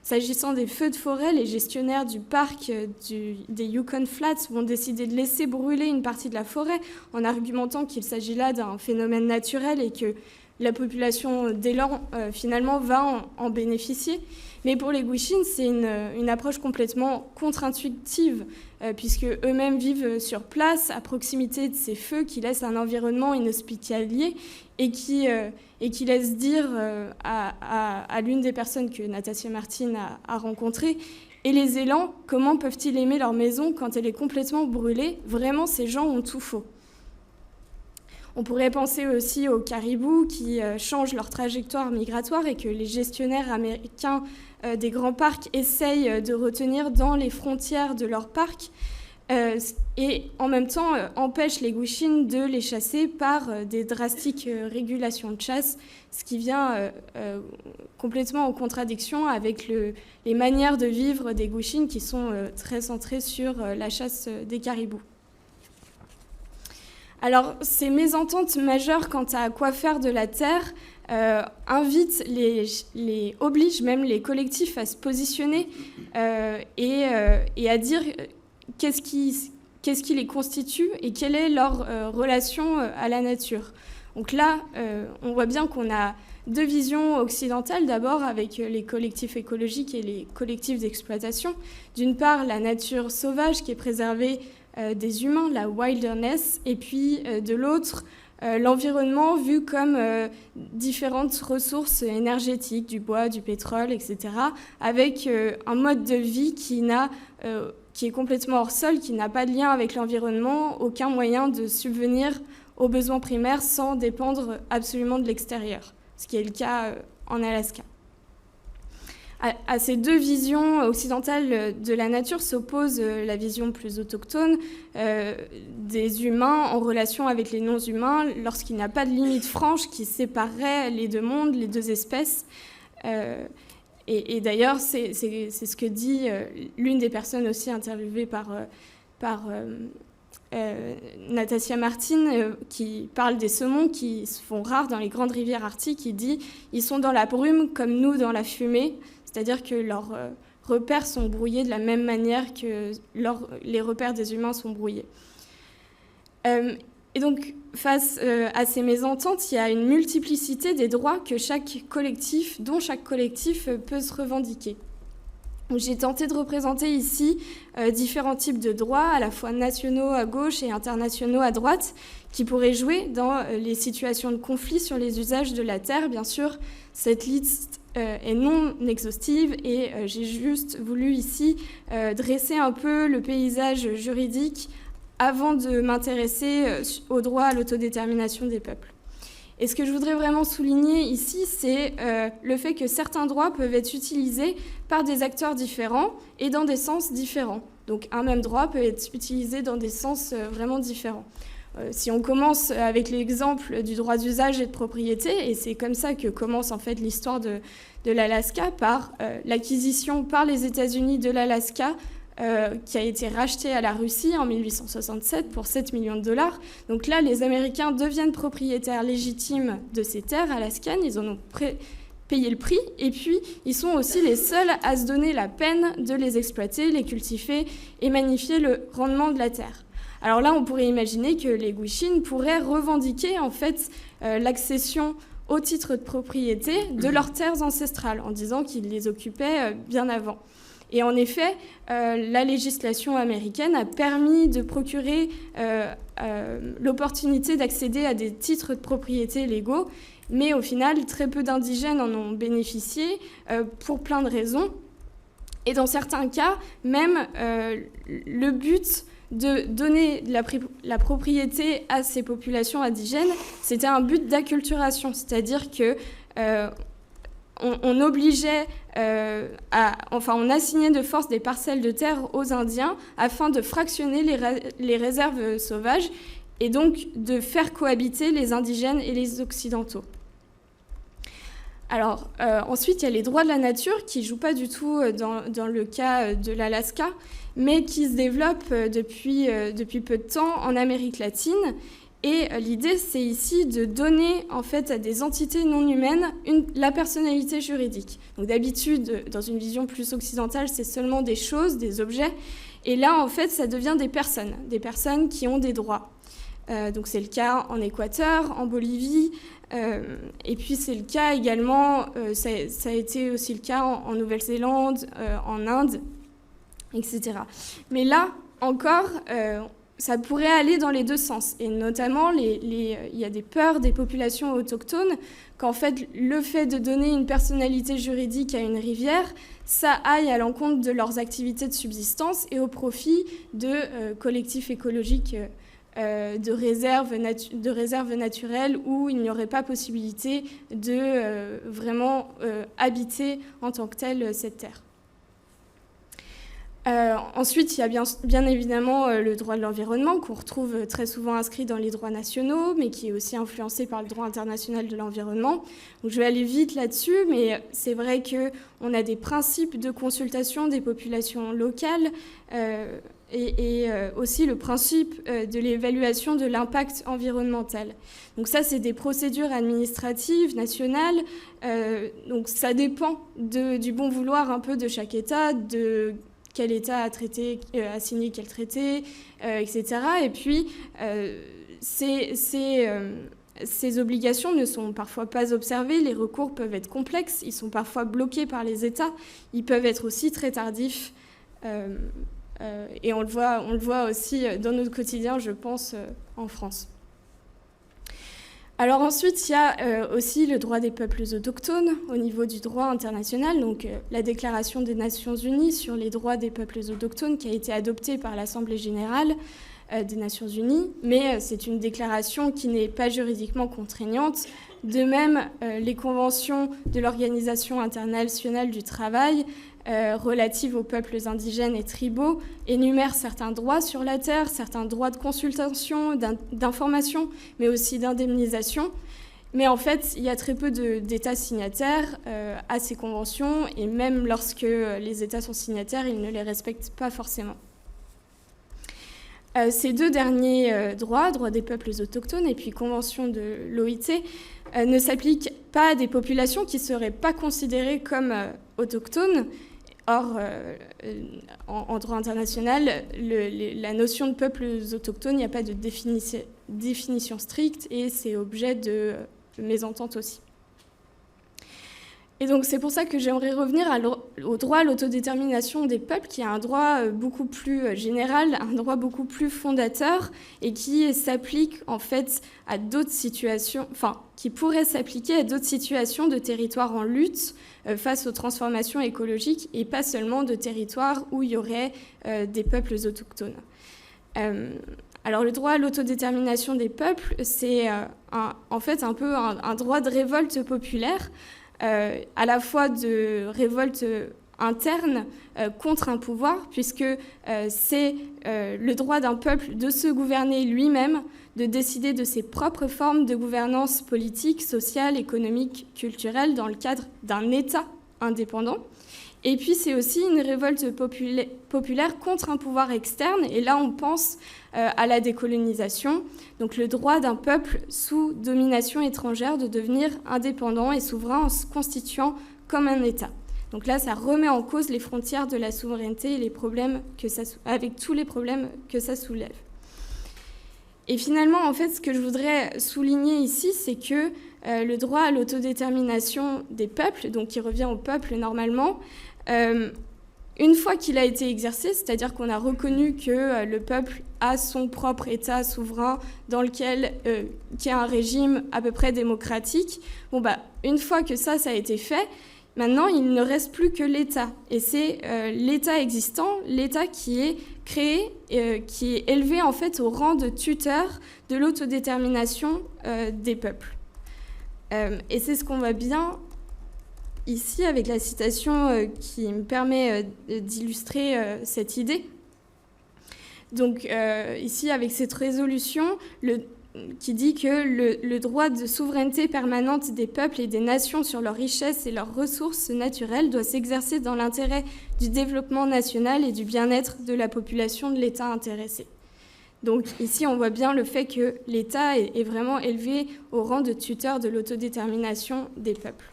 S'agissant des feux de forêt, les gestionnaires du parc des Yukon Flats vont décider de laisser brûler une partie de la forêt en argumentant qu'il s'agit là d'un phénomène naturel et que la population d'élan, finalement, va en bénéficier. Mais pour les Gwich'in, c'est une approche complètement contre-intuitive, puisque eux-mêmes vivent sur place, à proximité de ces feux qui laissent un environnement inhospitalier et qui laisse dire à l'une des personnes que Natassia Martin a rencontrées, et les élans, comment peuvent-ils aimer leur maison quand elle est complètement brûlée? Vraiment, ces gens ont tout faux. On pourrait penser aussi aux caribous qui changent leur trajectoire migratoire et que les gestionnaires américains des grands parcs essayent de retenir dans les frontières de leur parc et en même temps empêchent les Gwich'in de les chasser par des drastiques régulations de chasse, ce qui vient complètement en contradiction avec les manières de vivre des Gwich'in qui sont très centrées sur la chasse des caribous. Alors, ces mésententes majeures quant à quoi faire de la terre obligent même les collectifs à se positionner et à dire qu'est-ce qui les constitue et quelle est leur relation à la nature. Donc là, on voit bien qu'on a 2 visions occidentales, d'abord avec les collectifs écologiques et les collectifs d'exploitation. D'une part, la nature sauvage qui est préservée des humains, la wilderness, et puis de l'autre, l'environnement vu comme différentes ressources énergétiques, du bois, du pétrole, etc., avec un mode de vie qui est complètement hors sol, qui n'a pas de lien avec l'environnement, aucun moyen de subvenir aux besoins primaires sans dépendre absolument de l'extérieur, ce qui est le cas en Alaska. À ces 2 visions occidentales de la nature s'oppose la vision plus autochtone des humains en relation avec les non-humains lorsqu'il n'y a pas de limite franche qui séparerait les 2 mondes, les 2 espèces. Et d'ailleurs, c'est ce que dit l'une des personnes aussi interviewées par Natassia Martin, qui parle des saumons qui se font rares dans les grandes rivières arctiques. Qui dit « Ils sont dans la brume comme nous dans la fumée ». C'est-à-dire que leurs repères sont brouillés de la même manière que les repères des humains sont brouillés. Et donc, face à ces mésententes, il y a une multiplicité des droits dont chaque collectif peut se revendiquer. J'ai tenté de représenter ici différents types de droits, à la fois nationaux à gauche et internationaux à droite, qui pourraient jouer dans les situations de conflit sur les usages de la terre. Bien sûr, cette liste est non exhaustive et j'ai juste voulu ici dresser un peu le paysage juridique avant de m'intéresser au droit à l'autodétermination des peuples. Et ce que je voudrais vraiment souligner ici, c'est le fait que certains droits peuvent être utilisés par des acteurs différents et dans des sens différents. Donc un même droit peut être utilisé dans des sens vraiment différents. Si on commence avec l'exemple du droit d'usage et de propriété, et c'est comme ça que commence en fait l'histoire de l'Alaska, par l'acquisition par les États-Unis de l'Alaska, qui a été racheté à la Russie en 1867 pour 7 millions de dollars. Donc là, les Américains deviennent propriétaires légitimes de ces terres alaskanes, ils en ont payé le prix, et puis ils sont aussi les seuls à se donner la peine de les exploiter, les cultiver et magnifier le rendement de la terre. Alors là, on pourrait imaginer que les Gwich'in pourraient revendiquer en fait l'accession au titre de propriété de leurs terres ancestrales, en disant qu'ils les occupaient bien avant. Et en effet, la législation américaine a permis de procurer l'opportunité d'accéder à des titres de propriété légaux, mais au final, très peu d'indigènes en ont bénéficié pour plein de raisons. Et dans certains cas, même le but de donner la propriété à ces populations indigènes, c'était un but d'acculturation, c'est-à-dire que on obligeait, on assignait de force des parcelles de terre aux Indiens afin de fractionner les réserves sauvages et donc de faire cohabiter les indigènes et les occidentaux. Alors, ensuite, il y a les droits de la nature qui ne jouent pas du tout dans le cas de l'Alaska, mais qui se développent depuis peu de temps en Amérique latine. Et l'idée, c'est ici de donner en fait à des entités non humaines la personnalité juridique. Donc d'habitude, dans une vision plus occidentale, c'est seulement des choses, des objets. Et là, en fait, ça devient des personnes qui ont des droits. Donc c'est le cas en Équateur, en Bolivie, et puis c'est le cas également, ça a été aussi le cas en Nouvelle-Zélande, en Inde, etc. Mais là, encore, ça pourrait aller dans les deux sens. Et notamment, il y a des peurs des populations autochtones qu'en fait, le fait de donner une personnalité juridique à une rivière, ça aille à l'encontre de leurs activités de subsistance et au profit de collectifs écologiques de réserves naturelles où il n'y aurait pas possibilité de vraiment habiter en tant que telle cette terre. Ensuite, il y a bien évidemment le droit de l'environnement qu'on retrouve très souvent inscrit dans les droits nationaux, mais qui est aussi influencé par le droit international de l'environnement. Donc, je vais aller vite là-dessus, mais c'est vrai qu'on a des principes de consultation des populations locales et aussi le principe de l'évaluation de l'impact environnemental. Donc ça, c'est des procédures administratives nationales. Donc ça dépend du bon vouloir un peu de chaque État, de quel État a signé quel traité, etc. Et puis, ces obligations ne sont parfois pas observées, les recours peuvent être complexes, ils sont parfois bloqués par les États, ils peuvent être aussi très tardifs. Et on le voit aussi dans notre quotidien, je pense, en France. Alors ensuite, il y a aussi le droit des peuples autochtones au niveau du droit international, donc la Déclaration des Nations Unies sur les droits des peuples autochtones qui a été adoptée par l'Assemblée générale des Nations Unies, mais c'est une déclaration qui n'est pas juridiquement contraignante. De même, les conventions de l'Organisation internationale du travail relatives aux peuples indigènes et tribaux énumèrent certains droits sur la terre, certains droits de consultation, d'information, mais aussi d'indemnisation. Mais en fait, il y a très peu d'États signataires à ces conventions, et même lorsque les États sont signataires, ils ne les respectent pas forcément. Ces deux derniers droits des peuples autochtones et puis convention de l'OIT, ne s'appliquent pas à des populations qui ne seraient pas considérées comme autochtones. Or, en droit international, la notion de peuples autochtones, il n'y a pas de définition stricte et c'est objet de mésentente aussi. Et donc c'est pour ça que j'aimerais revenir au droit à l'autodétermination des peuples, qui est un droit beaucoup plus général, un droit beaucoup plus fondateur, et qui s'applique en fait à d'autres situations, enfin qui pourrait s'appliquer à d'autres situations de territoires en lutte face aux transformations écologiques, et pas seulement de territoires où il y aurait des peuples autochtones. Alors le droit à l'autodétermination des peuples, c'est en fait un peu un droit de révolte populaire, à la fois de révolte interne contre un pouvoir, puisque c'est le droit d'un peuple de se gouverner lui-même, de décider de ses propres formes de gouvernance politique, sociale, économique, culturelle, dans le cadre d'un État indépendant. Et puis c'est aussi une révolte populaire contre un pouvoir externe, et là on pense à la décolonisation, donc le droit d'un peuple sous domination étrangère de devenir indépendant et souverain en se constituant comme un État. Donc là ça remet en cause les frontières de la souveraineté et les problèmes avec tous les problèmes que ça soulève. Et finalement, en fait, ce que je voudrais souligner ici, c'est que le droit à l'autodétermination des peuples, donc qui revient au peuple normalement, une fois qu'il a été exercé, c'est-à-dire qu'on a reconnu que le peuple a son propre État souverain qui a un régime à peu près démocratique, une fois que ça a été fait, maintenant il ne reste plus que l'État. Et c'est l'État existant, l'État qui est créé, qui est élevé en fait au rang de tuteur de l'autodétermination des peuples. Et c'est ce qu'on voit bien ici avec la citation qui me permet d'illustrer cette idée. Donc ici avec cette résolution qui dit que le droit de souveraineté permanente des peuples et des nations sur leurs richesses et leurs ressources naturelles doit s'exercer dans l'intérêt du développement national et du bien-être de la population de l'État intéressé. Donc ici, on voit bien le fait que l'État est vraiment élevé au rang de tuteur de l'autodétermination des peuples.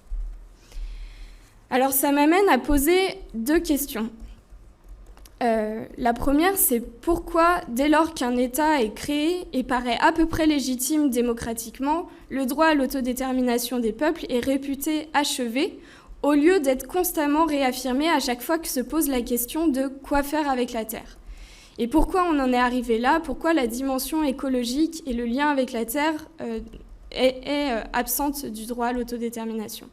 Alors ça m'amène à poser deux questions. La première, c'est pourquoi, dès lors qu'un État est créé et paraît à peu près légitime démocratiquement, le droit à l'autodétermination des peuples est réputé achevé, au lieu d'être constamment réaffirmé à chaque fois que se pose la question de quoi faire avec la Terre. Et pourquoi on en est arrivé là? Pourquoi la dimension écologique et le lien avec la Terre est absente du droit à l'autodétermination?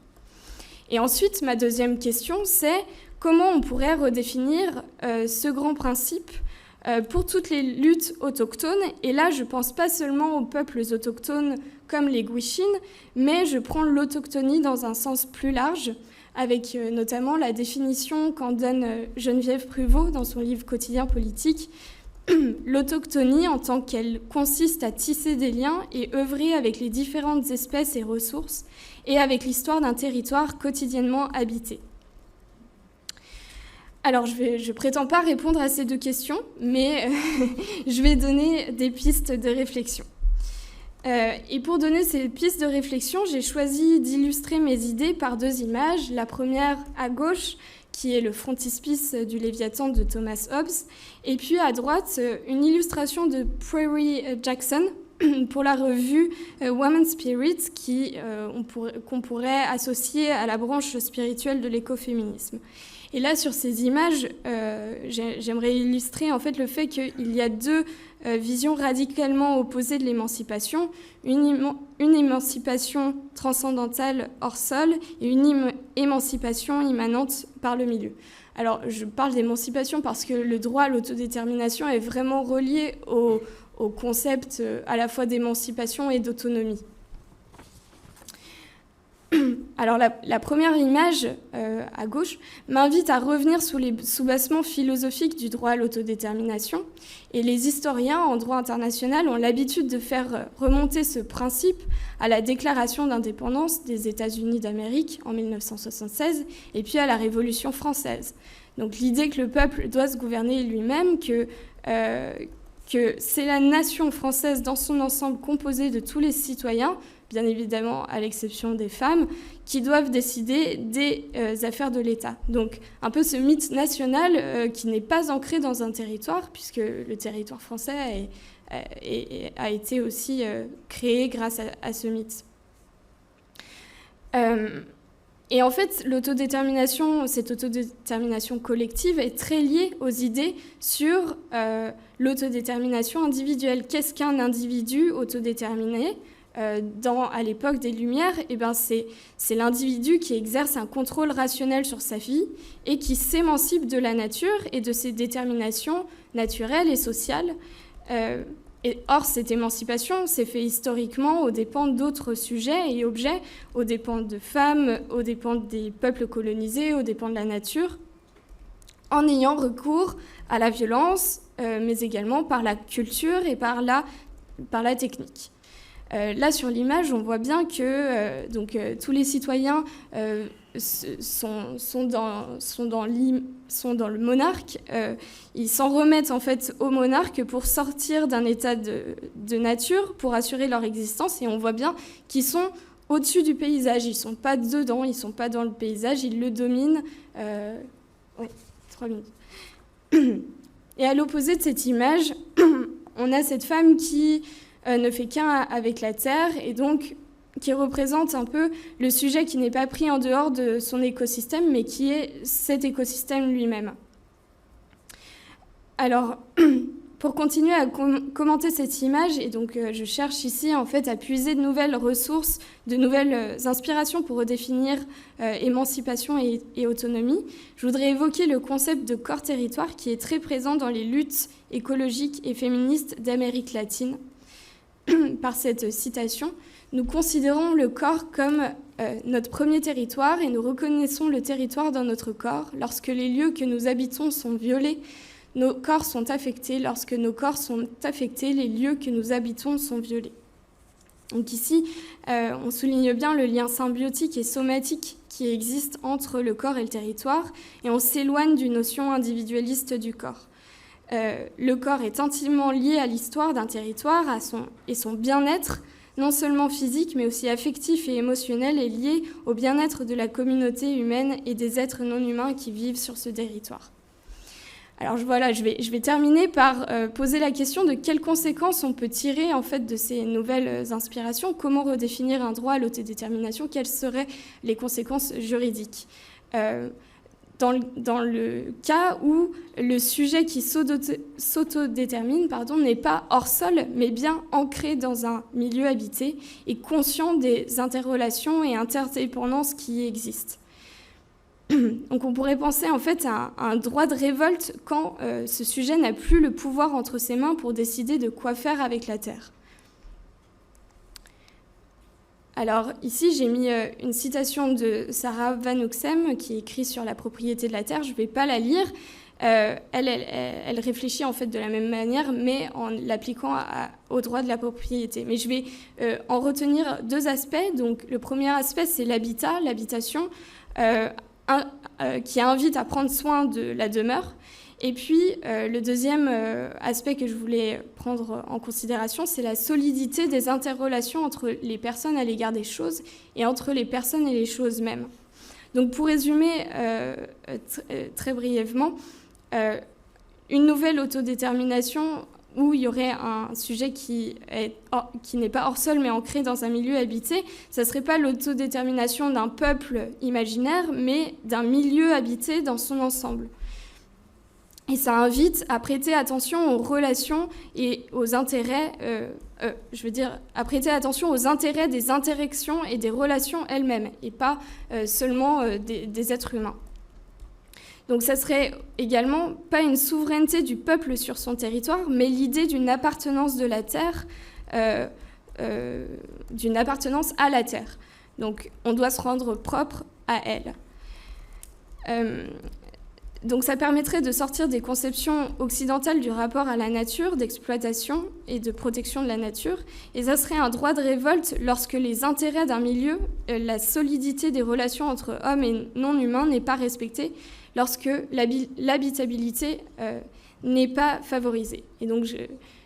Et ensuite, ma deuxième question, c'est comment on pourrait redéfinir ce grand principe pour toutes les luttes autochtones? Et là, je ne pense pas seulement aux peuples autochtones comme les Gwich'in, mais je prends l'autochtonie dans un sens plus large, avec notamment la définition qu'en donne Geneviève Pruvot dans son livre Quotidien politique. L'autochtonie, en tant qu'elle consiste à tisser des liens et œuvrer avec les différentes espèces et ressources, et avec l'histoire d'un territoire quotidiennement habité. Alors, je prétends pas répondre à ces deux questions, mais je vais donner des pistes de réflexion. Et pour donner ces pistes de réflexion, j'ai choisi d'illustrer mes idées par deux images. La première à gauche, qui est le frontispice du Léviathan de Thomas Hobbes, et puis à droite, une illustration de Prairie Jackson pour la revue Women's Spirit, qu'on pourrait associer à la branche spirituelle de l'écoféminisme. Et là, sur ces images, j'aimerais illustrer en fait le fait qu'il y a deux visions radicalement opposées de l'émancipation, une émancipation transcendantale hors sol et une émancipation immanente par le milieu. Alors, je parle d'émancipation parce que le droit à l'autodétermination est vraiment relié au concept à la fois d'émancipation et d'autonomie. Alors la première image à gauche m'invite à revenir sur les soubassements philosophiques du droit à l'autodétermination. Et les historiens en droit international ont l'habitude de faire remonter ce principe à la déclaration d'indépendance des États-Unis d'Amérique en 1976 et puis à la Révolution française. Donc l'idée que le peuple doit se gouverner lui-même, que c'est la nation française dans son ensemble composée de tous les citoyens, bien évidemment à l'exception des femmes, qui doivent décider des affaires de l'État. Donc un peu ce mythe national qui n'est pas ancré dans un territoire, puisque le territoire français a été aussi créé grâce à ce mythe. Et en fait, cette autodétermination collective est très liée aux idées sur l'autodétermination individuelle. Qu'est-ce qu'un individu autodéterminé ? À l'époque des Lumières, c'est l'individu qui exerce un contrôle rationnel sur sa vie et qui s'émancipe de la nature et de ses déterminations naturelles et sociales. Or, cette émancipation s'est faite historiquement aux dépens d'autres sujets et objets, aux dépens de femmes, aux dépens des peuples colonisés, aux dépens de la nature, en ayant recours à la violence, mais également par la culture et par la technique. Là, sur l'image, on voit bien que tous les citoyens sont dans le monarque. Ils s'en remettent en fait au monarque pour sortir d'un état de nature, pour assurer leur existence. Et on voit bien qu'ils sont au-dessus du paysage. Ils ne sont pas dedans, ils ne sont pas dans le paysage, ils le dominent. 3 minutes. Et à l'opposé de cette image, on a cette femme qui ne fait qu'un avec la terre et donc qui représente un peu le sujet qui n'est pas pris en dehors de son écosystème, mais qui est cet écosystème lui-même. Alors, pour continuer à commenter cette image, et donc je cherche ici en fait à puiser de nouvelles ressources, de nouvelles inspirations pour redéfinir émancipation et autonomie, je voudrais évoquer le concept de corps-territoire qui est très présent dans les luttes écologiques et féministes d'Amérique latine. Par cette citation, nous considérons le corps comme notre premier territoire et nous reconnaissons le territoire dans notre corps. Lorsque les lieux que nous habitons sont violés, nos corps sont affectés. Lorsque nos corps sont affectés, les lieux que nous habitons sont violés. Donc ici, on souligne bien le lien symbiotique et somatique qui existe entre le corps et le territoire et on s'éloigne d'une notion individualiste du corps. Le corps est intimement lié à l'histoire d'un territoire et son bien-être, non seulement physique, mais aussi affectif et émotionnel, est lié au bien-être de la communauté humaine et des êtres non humains qui vivent sur ce territoire. Alors voilà, je vais terminer par poser la question de quelles conséquences on peut tirer en fait de ces nouvelles inspirations, comment redéfinir un droit à l'autodétermination, quelles seraient les conséquences juridiques. Dans le cas où le sujet qui s'autodétermine n'est pas hors sol, mais bien ancré dans un milieu habité et conscient des interrelations et interdépendances qui y existent. Donc on pourrait penser en fait à un droit de révolte quand ce sujet n'a plus le pouvoir entre ses mains pour décider de quoi faire avec la terre. Alors ici, j'ai mis une citation de Sarah Van Oxem qui écrit sur la propriété de la terre. Je ne vais pas la lire. Elle réfléchit en fait de la même manière, mais en l'appliquant au droit de la propriété. Mais je vais en retenir 2 aspects. Donc le premier aspect, c'est l'habitation, qui invite à prendre soin de la demeure. Et puis, le deuxième aspect que je voulais prendre en considération, c'est la solidité des interrelations entre les personnes à l'égard des choses et entre les personnes et les choses mêmes. Donc, pour résumer très brièvement, une nouvelle autodétermination où il y aurait un sujet qui n'est pas hors sol mais ancré dans un milieu habité, ça ne serait pas l'autodétermination d'un peuple imaginaire, mais d'un milieu habité dans son ensemble. Et ça invite à prêter attention aux relations et aux intérêts, à prêter attention aux intérêts des interactions et des relations elles-mêmes, et pas seulement des êtres humains. Donc ça serait également pas une souveraineté du peuple sur son territoire, mais l'idée d'une appartenance de la terre, d'une appartenance à la terre. Donc on doit se rendre propre à elle. Donc ça permettrait de sortir des conceptions occidentales du rapport à la nature, d'exploitation et de protection de la nature. Et ça serait un droit de révolte lorsque les intérêts d'un milieu, la solidité des relations entre hommes et non-humains n'est pas respectée, lorsque l'habitabilité n'est pas favorisée. Et donc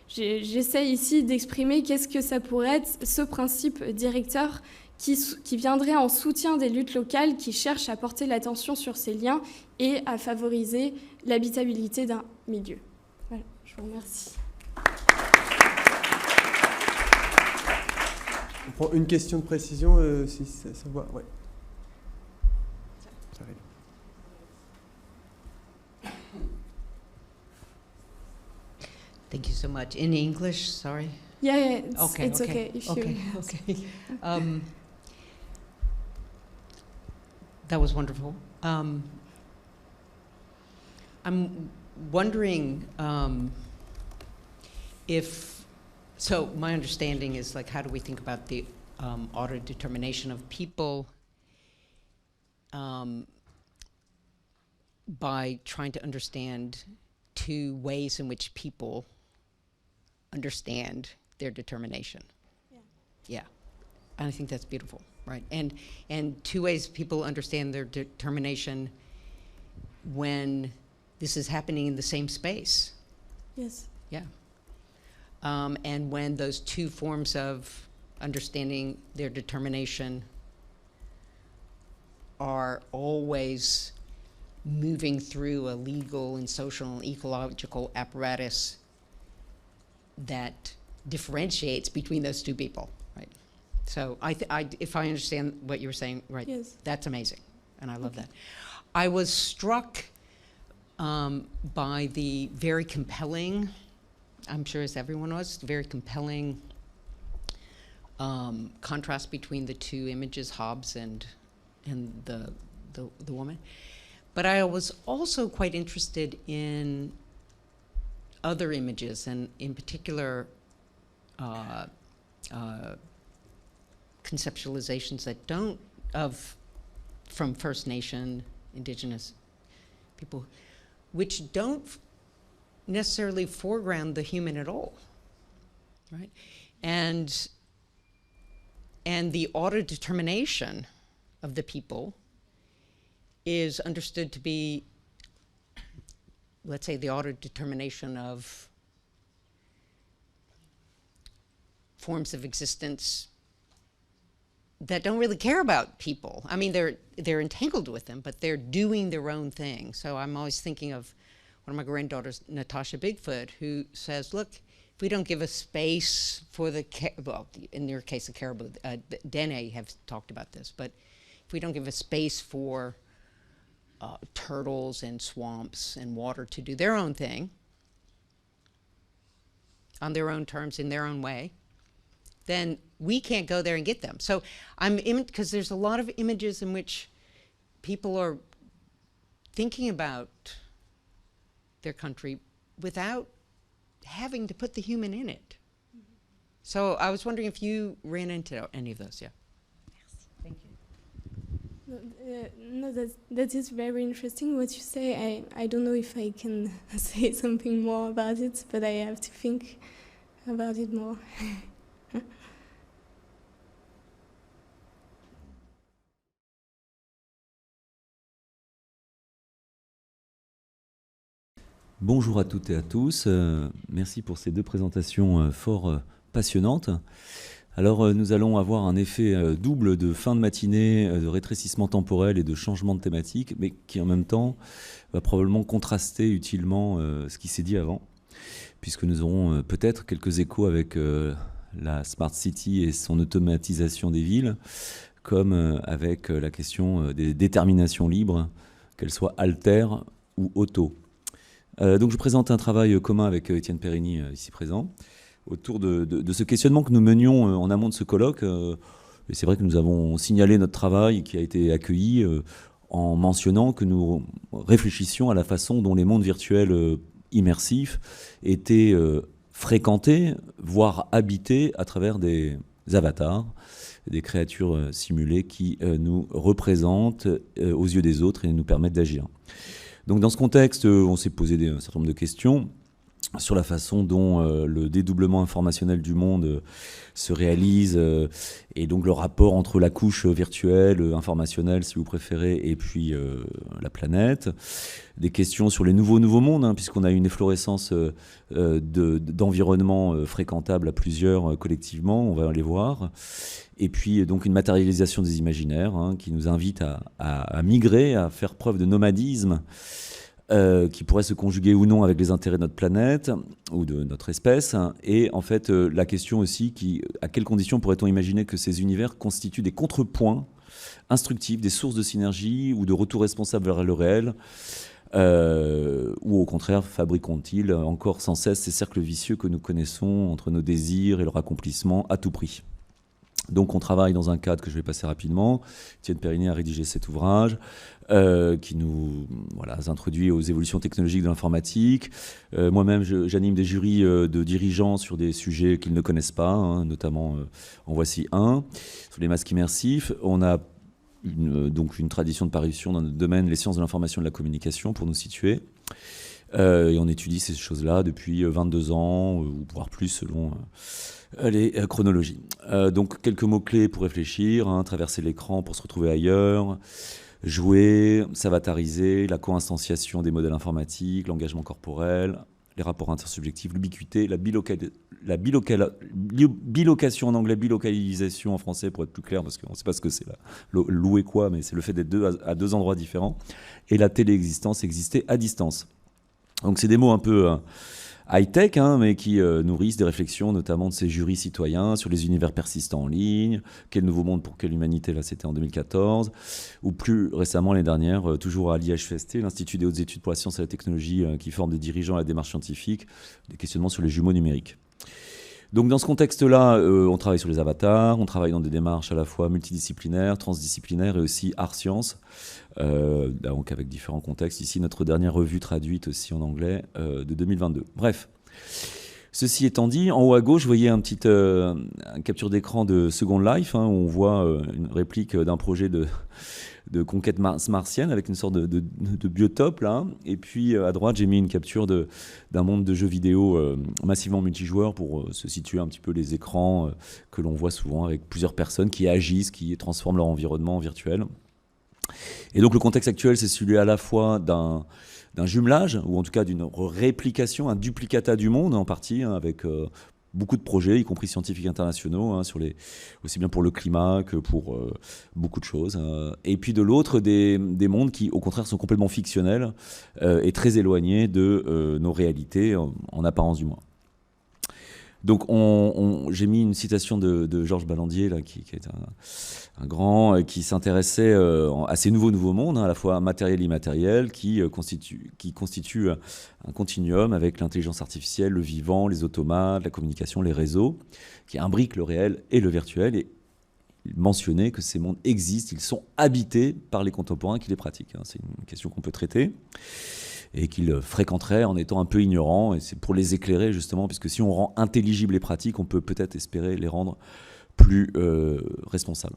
j'essaie ici d'exprimer qu'est-ce que ça pourrait être ce principe directeur qui viendrait en soutien des luttes locales qui cherchent à porter l'attention sur ces liens et à favoriser l'habitabilité d'un milieu. Voilà, je vous remercie. On prend une question de précision, si ça va. Ouais. Ça arrive. Thank you so much. In English, sorry. Yeah, Okay, it's okay if you. Okay. That was wonderful. I'm wondering if, so my understanding is like, how do we think about the auto-determination of people by trying to understand two ways in which people understand their determination. Yeah. And I think that's beautiful, right? And two ways people understand their determination when this is happening in the same space. Yes. Yeah. And when those two forms of understanding their determination are always moving through a legal and social and ecological apparatus that differentiates between those two people, right? So if I understand what you were saying, right, Yes. that's amazing, and I love that. I was struck by the very compelling, I'm sure as everyone was, very compelling contrast between the two images, Hobbes and the woman. But I was also quite interested in other images, and in particular conceptualizations that don't from First Nation, Indigenous people, which don't necessarily foreground the human at all, right? And the autodetermination of the people is understood to be, let's say, the autodetermination of forms of existence that don't really care about people. I mean, they're entangled with them, but they're doing their own thing. So I'm always thinking of one of my granddaughters, Natasha Bigfoot, who says, look, if we don't give a space for well, in your case, the caribou, Dene have talked about this, but if we don't give a space for turtles and swamps and water to do their own thing on their own terms, in their own way, then we can't go there and get them. So because there's a lot of images in which people are thinking about their country without having to put the human in it. So I was wondering if you ran into any of those, yeah. Thank you. No, that is very interesting what you say. I don't know if I can say something more about it, but I have to think about it more. Bonjour à toutes et à tous. Merci pour ces deux présentations fort passionnantes. Alors nous allons avoir un effet double de fin de matinée, de rétrécissement temporel et de changement de thématique, mais qui en même temps va probablement contraster utilement ce qui s'est dit avant, puisque nous aurons peut-être quelques échos avec la Smart City et son automatisation des villes, comme avec la question des déterminations libres, qu'elles soient altères ou auto. Donc je présente un travail commun avec Étienne Périgny, ici présent, autour de ce questionnement que nous menions en amont de ce colloque. Et c'est vrai que nous avons signalé notre travail qui a été accueilli en mentionnant que nous réfléchissions à la façon dont les mondes virtuels immersifs étaient fréquentés, voire habités à travers des avatars, des créatures simulées qui nous représentent aux yeux des autres et nous permettent d'agir. Donc dans ce contexte, on s'est posé un certain nombre de questions sur la façon dont le dédoublement informationnel du monde se réalise et donc le rapport entre la couche virtuelle, informationnelle si vous préférez, et puis la planète. Des questions sur les nouveaux mondes, puisqu'on a une efflorescence d'environnements fréquentables à plusieurs collectivement, on va les voir. Et puis donc une matérialisation des imaginaires qui nous invite à migrer, à faire preuve de nomadisme, qui pourrait se conjuguer ou non avec les intérêts de notre planète ou de notre espèce. Et en fait, la question aussi, à quelles conditions pourrait-on imaginer que ces univers constituent des contrepoints instructives, des sources de synergie ou de retour responsable vers le réel, ou au contraire fabriquons-ils encore sans cesse ces cercles vicieux que nous connaissons entre nos désirs et leur accomplissement à tout prix. Donc on travaille dans un cadre que je vais passer rapidement. Étienne Perrinet a rédigé cet ouvrage qui nous introduit aux évolutions technologiques de l'informatique. Moi-même, j'anime des jurys de dirigeants sur des sujets qu'ils ne connaissent pas, notamment en voici un, sur les masques immersifs. On a donc une tradition de parution dans notre domaine, les sciences de l'information et de la communication, pour nous situer. Et on étudie ces choses-là depuis 22 ans, ou voire plus selon les chronologies. Donc quelques mots-clés pour réfléchir, traverser l'écran pour se retrouver ailleurs, jouer, s'avatariser, la co-instantiation des modèles informatiques, l'engagement corporel, les rapports intersubjectifs, l'ubiquité, la bilocation en anglais, bilocalisation en français pour être plus clair, parce qu'on ne sait pas ce que c'est là. Louer quoi, mais c'est le fait d'être à deux endroits différents. Et la téléexistence, exister à distance. Donc c'est des mots un peu high-tech, mais qui nourrissent des réflexions, notamment de ces jurys citoyens sur les univers persistants en ligne, quel nouveau monde pour quelle humanité, là c'était en 2014, ou plus récemment l'année dernière, toujours à l'IHFST, l'Institut des hautes études pour la science et la technologie, qui forme des dirigeants à la démarche scientifique, des questionnements sur les jumeaux numériques. Donc dans ce contexte-là, on travaille sur les avatars, on travaille dans des démarches à la fois multidisciplinaires, transdisciplinaires et aussi art-sciences, donc avec différents contextes. Ici, notre dernière revue traduite aussi en anglais de 2022. Bref, ceci étant dit, en haut à gauche, vous voyez une capture d'écran de Second Life, où on voit une réplique d'un projet de conquête martienne avec une sorte de biotope là. Et puis à droite, j'ai mis une capture d'un monde de jeux vidéo massivement multijoueur pour se situer un petit peu les écrans que l'on voit souvent avec plusieurs personnes qui agissent, qui transforment leur environnement virtuel. Et donc le contexte actuel, c'est celui à la fois d'un jumelage, ou en tout cas d'une réplication, un duplicata du monde en partie, avec beaucoup de projets, y compris scientifiques internationaux, aussi bien pour le climat que pour beaucoup de choses. Et puis de l'autre, des mondes qui, au contraire, sont complètement fictionnels et très éloignés de nos réalités, en apparence du moins. Donc j'ai mis une citation de Georges Ballandier, là, qui est un grand, qui s'intéressait à ces nouveaux mondes, à la fois matériel et immatériel, qui constituent un continuum avec l'intelligence artificielle, le vivant, les automates, la communication, les réseaux, qui imbriquent le réel et le virtuel. Et il mentionnait que ces mondes existent, ils sont habités par les contemporains qui les pratiquent. C'est une question qu'on peut traiter. Et qu'ils fréquenteraient en étant un peu ignorants. Et c'est pour les éclairer, justement, puisque si on rend intelligibles les pratiques, on peut peut-être espérer les rendre plus responsables.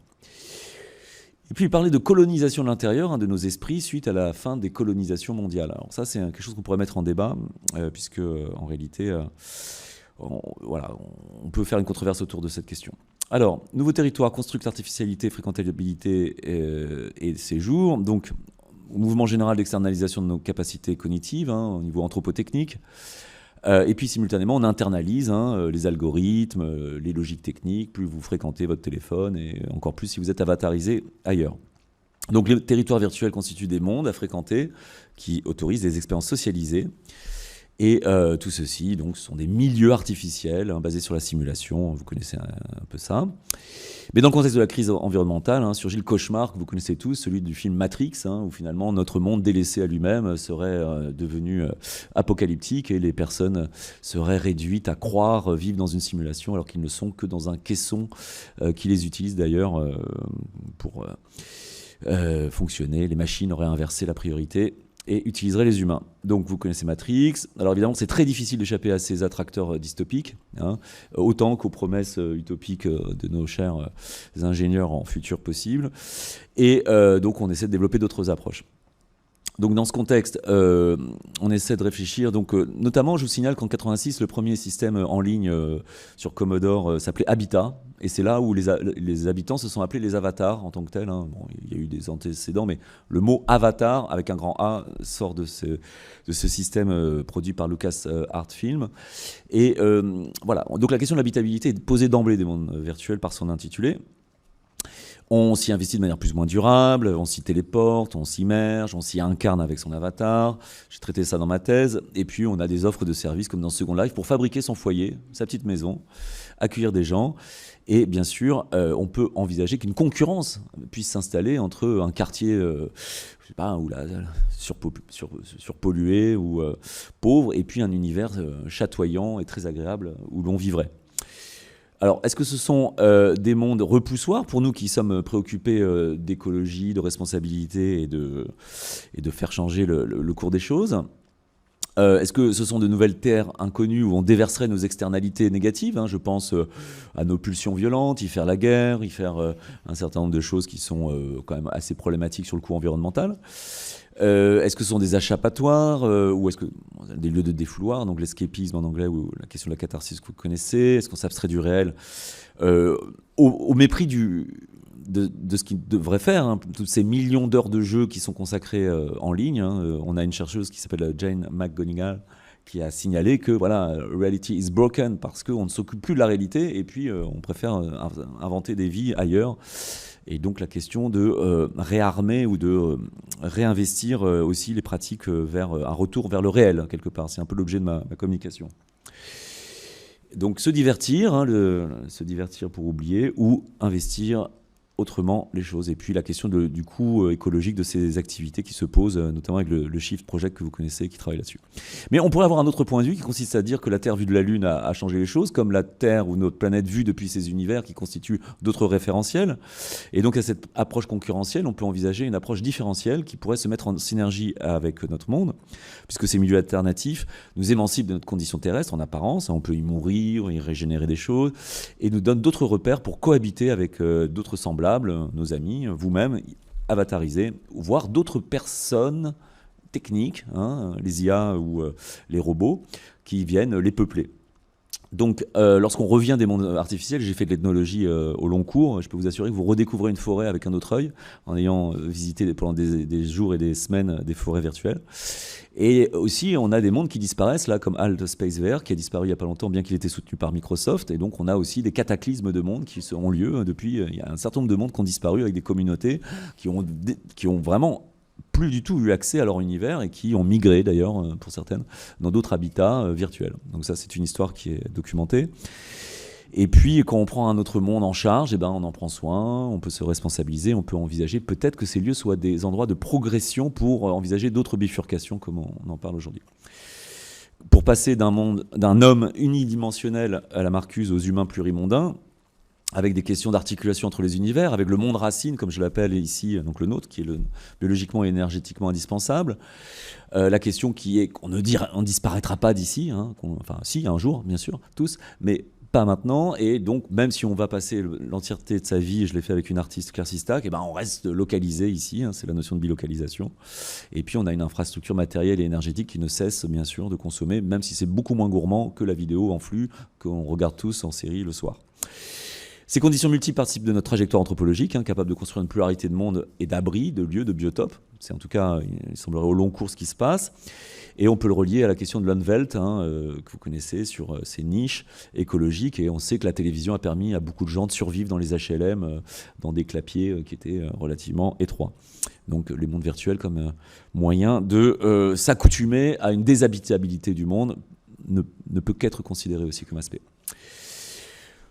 Et puis, il parlait de colonisation de l'intérieur, de nos esprits, suite à la fin des colonisations mondiales. Alors ça, c'est quelque chose qu'on pourrait mettre en débat, puisque, en réalité, on peut faire une controverse autour de cette question. Alors, nouveau territoire, construct, artificialité, fréquentabilité et séjour. Donc, au mouvement général d'externalisation de nos capacités cognitives, au niveau anthropotechnique. Et puis simultanément, on internalise les algorithmes, les logiques techniques, plus vous fréquentez votre téléphone, et encore plus si vous êtes avatarisé ailleurs. Donc les territoires virtuels constituent des mondes à fréquenter qui autorisent des expériences socialisées. Et tout ceci, donc, ce sont des milieux artificiels basés sur la simulation, vous connaissez un peu ça. Mais dans le contexte de la crise environnementale, surgit le cauchemar que vous connaissez tous, celui du film Matrix, où finalement notre monde délaissé à lui-même serait devenu apocalyptique et les personnes seraient réduites à croire vivre dans une simulation alors qu'ils ne sont que dans un caisson qui les utilise d'ailleurs pour fonctionner. Les machines auraient inversé la priorité et utiliserait les humains. Donc vous connaissez Matrix. Alors évidemment, c'est très difficile d'échapper à ces attracteurs dystopiques, autant qu'aux promesses utopiques de nos chers ingénieurs en futur possible. Et donc on essaie de développer d'autres approches. Donc dans ce contexte, on essaie de réfléchir. Donc, notamment, je vous signale qu'en 86, le premier système en ligne sur Commodore s'appelait Habitat. Et c'est là où les habitants se sont appelés les avatars en tant que tels. Bon, il y a eu des antécédents, mais le mot avatar, avec un grand A, sort de ce système produit par Lucas Art Film. Et voilà. Donc la question de l'habitabilité est posée d'emblée des mondes virtuels par son intitulé. On s'y investit de manière plus ou moins durable, on s'y téléporte, on s'immerge, on s'y incarne avec son avatar. J'ai traité ça dans ma thèse. Et puis, on a des offres de services comme dans Second Life pour fabriquer son foyer, sa petite maison, accueillir des gens. Et bien sûr, on peut envisager qu'une concurrence puisse s'installer entre un quartier, je sais pas, où surpollué ou pauvre, et puis un univers chatoyant et très agréable où l'on vivrait. Alors, est-ce que ce sont des mondes repoussoirs pour nous qui sommes préoccupés d'écologie, de responsabilité et de faire changer le cours des choses ? Est-ce que ce sont de nouvelles terres inconnues où on déverserait nos externalités négatives, hein ? Je pense à nos pulsions violentes, y faire la guerre, y faire un certain nombre de choses qui sont quand même assez problématiques sur le coût environnemental. Est-ce que ce sont des échappatoires ou est-ce que des lieux de défouloir, donc l'escapisme en anglais ou la question de la catharsis que vous connaissez? Est-ce qu'on s'abstrait du réel au mépris de ce qu'il devrait faire, hein, tous ces millions d'heures de jeux qui sont consacrés en ligne, hein. On a une chercheuse qui s'appelle Jane McGonigal qui a signalé que voilà, reality is broken parce qu'on ne s'occupe plus de la réalité et puis on préfère inventer des vies ailleurs. Et donc la question de réarmer ou de réinvestir aussi les pratiques vers un retour vers le réel, quelque part. C'est un peu l'objet de ma communication. Donc se divertir, hein, se divertir pour oublier ou investir autrement les choses. Et puis la question du coût écologique de ces activités qui se posent, notamment avec le Shift Project que vous connaissez, qui travaille là-dessus. Mais on pourrait avoir un autre point de vue qui consiste à dire que la Terre vue de la Lune a changé les choses, comme la Terre ou notre planète vue depuis ces univers qui constituent d'autres référentiels. Et donc à cette approche concurrentielle, on peut envisager une approche différentielle qui pourrait se mettre en synergie avec notre monde, puisque ces milieux alternatifs nous émancipent de notre condition terrestre en apparence, on peut y mourir, y régénérer des choses, et nous donnent d'autres repères pour cohabiter avec d'autres semblables, nos amis, vous-même, avatarisés, voire d'autres personnes techniques, hein, les IA ou les robots, qui viennent les peupler. Donc, lorsqu'on revient des mondes artificiels, j'ai fait de l'ethnologie au long cours, je peux vous assurer que vous redécouvrez une forêt avec un autre œil, en ayant visité pendant des jours et des semaines des forêts virtuelles. Et aussi, on a des mondes qui disparaissent, là, comme Alt Space VR, qui a disparu il n'y a pas longtemps, bien qu'il était soutenu par Microsoft. Et donc, on a aussi des cataclysmes de mondes qui ont lieu depuis. Il y a un certain nombre de mondes qui ont disparu avec des communautés qui ont vraiment plus du tout eu accès à leur univers et qui ont migré, d'ailleurs, pour certaines, dans d'autres habitats virtuels. Donc ça, c'est une histoire qui est documentée. Et puis, quand on prend un autre monde en charge, eh ben, on en prend soin, on peut se responsabiliser, on peut envisager peut-être que ces lieux soient des endroits de progression pour envisager d'autres bifurcations, comme on en parle aujourd'hui. Pour passer d'un homme unidimensionnel à la Marcuse aux humains plurimondains, avec des questions d'articulation entre les univers, avec le monde racine, comme je l'appelle ici, donc le nôtre, qui est biologiquement et énergétiquement indispensable. La question qui est qu'on ne disparaîtra pas d'ici, hein, enfin si, un jour, bien sûr, tous, mais pas maintenant. Et donc, même si on va passer l'entièreté de sa vie, et je l'ai fait avec une artiste, Claire Sistac, et ben on reste localisé ici, hein, c'est la notion de bilocalisation. Et puis, on a une infrastructure matérielle et énergétique qui ne cesse, bien sûr, de consommer, même si c'est beaucoup moins gourmand que la vidéo en flux qu'on regarde tous en série le soir. Ces conditions multiples participent de notre trajectoire anthropologique, hein, capable de construire une pluralité de mondes et d'abris, de lieux, de biotopes. C'est en tout cas, il semblerait au long cours ce qui se passe. Et on peut le relier à la question de l'Unwelt, hein, que vous connaissez, sur ces niches écologiques. Et on sait que la télévision a permis à beaucoup de gens de survivre dans les HLM, dans des clapiers qui étaient relativement étroits. Donc les mondes virtuels comme moyen de s'accoutumer à une déshabitabilité du monde ne peut qu'être considéré aussi comme aspect.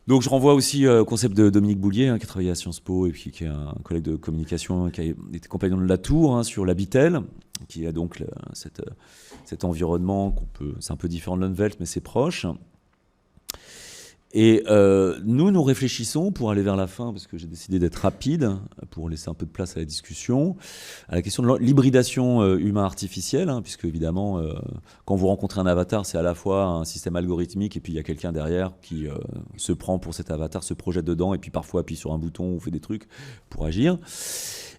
Donc je renvoie aussi au concept de Dominique Boulier, hein, qui a travaillé à Sciences Po et puis qui est un collègue de communication, qui a été compagnon de Latour, hein, sur l'habitel, qui a donc cet environnement c'est un peu différent de l'Unwelt, mais c'est proche. Et nous réfléchissons, pour aller vers la fin, parce que j'ai décidé d'être rapide, pour laisser un peu de place à la discussion, à la question de l'hybridation humain-artificielle, hein, puisque évidemment, quand vous rencontrez un avatar, c'est à la fois un système algorithmique, et puis il y a quelqu'un derrière qui se prend pour cet avatar, se projette dedans, et puis parfois appuie sur un bouton ou fait des trucs pour agir.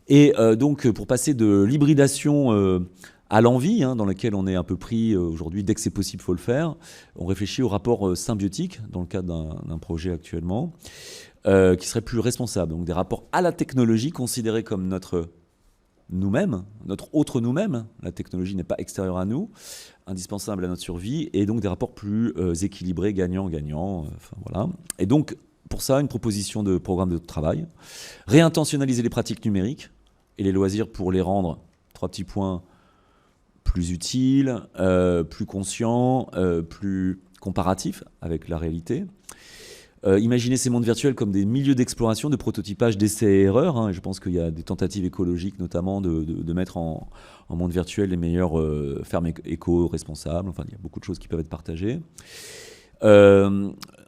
Et donc, pour passer de l'hybridation à l'envie, hein, dans laquelle on est un peu pris aujourd'hui, dès que c'est possible, il faut le faire. On réfléchit au rapport symbiotique, dans le cadre d'un projet actuellement, qui serait plus responsable. Donc des rapports à la technologie considérés comme notre nous-mêmes, notre autre nous-mêmes. La technologie n'est pas extérieure à nous, indispensable à notre survie, et donc des rapports plus équilibrés, gagnant-gagnant. Enfin, voilà. Et donc, pour ça une proposition de programme de travail, réintentionnaliser les pratiques numériques et les loisirs pour les rendre, 3 petits points, plus utiles, plus conscients, plus comparatifs avec la réalité. Imaginer ces mondes virtuels comme des milieux d'exploration, de prototypage, d'essais et erreurs. Hein. Je pense qu'il y a des tentatives écologiques, notamment, de mettre en monde virtuel les meilleures fermes éco-responsables. Enfin, il y a beaucoup de choses qui peuvent être partagées.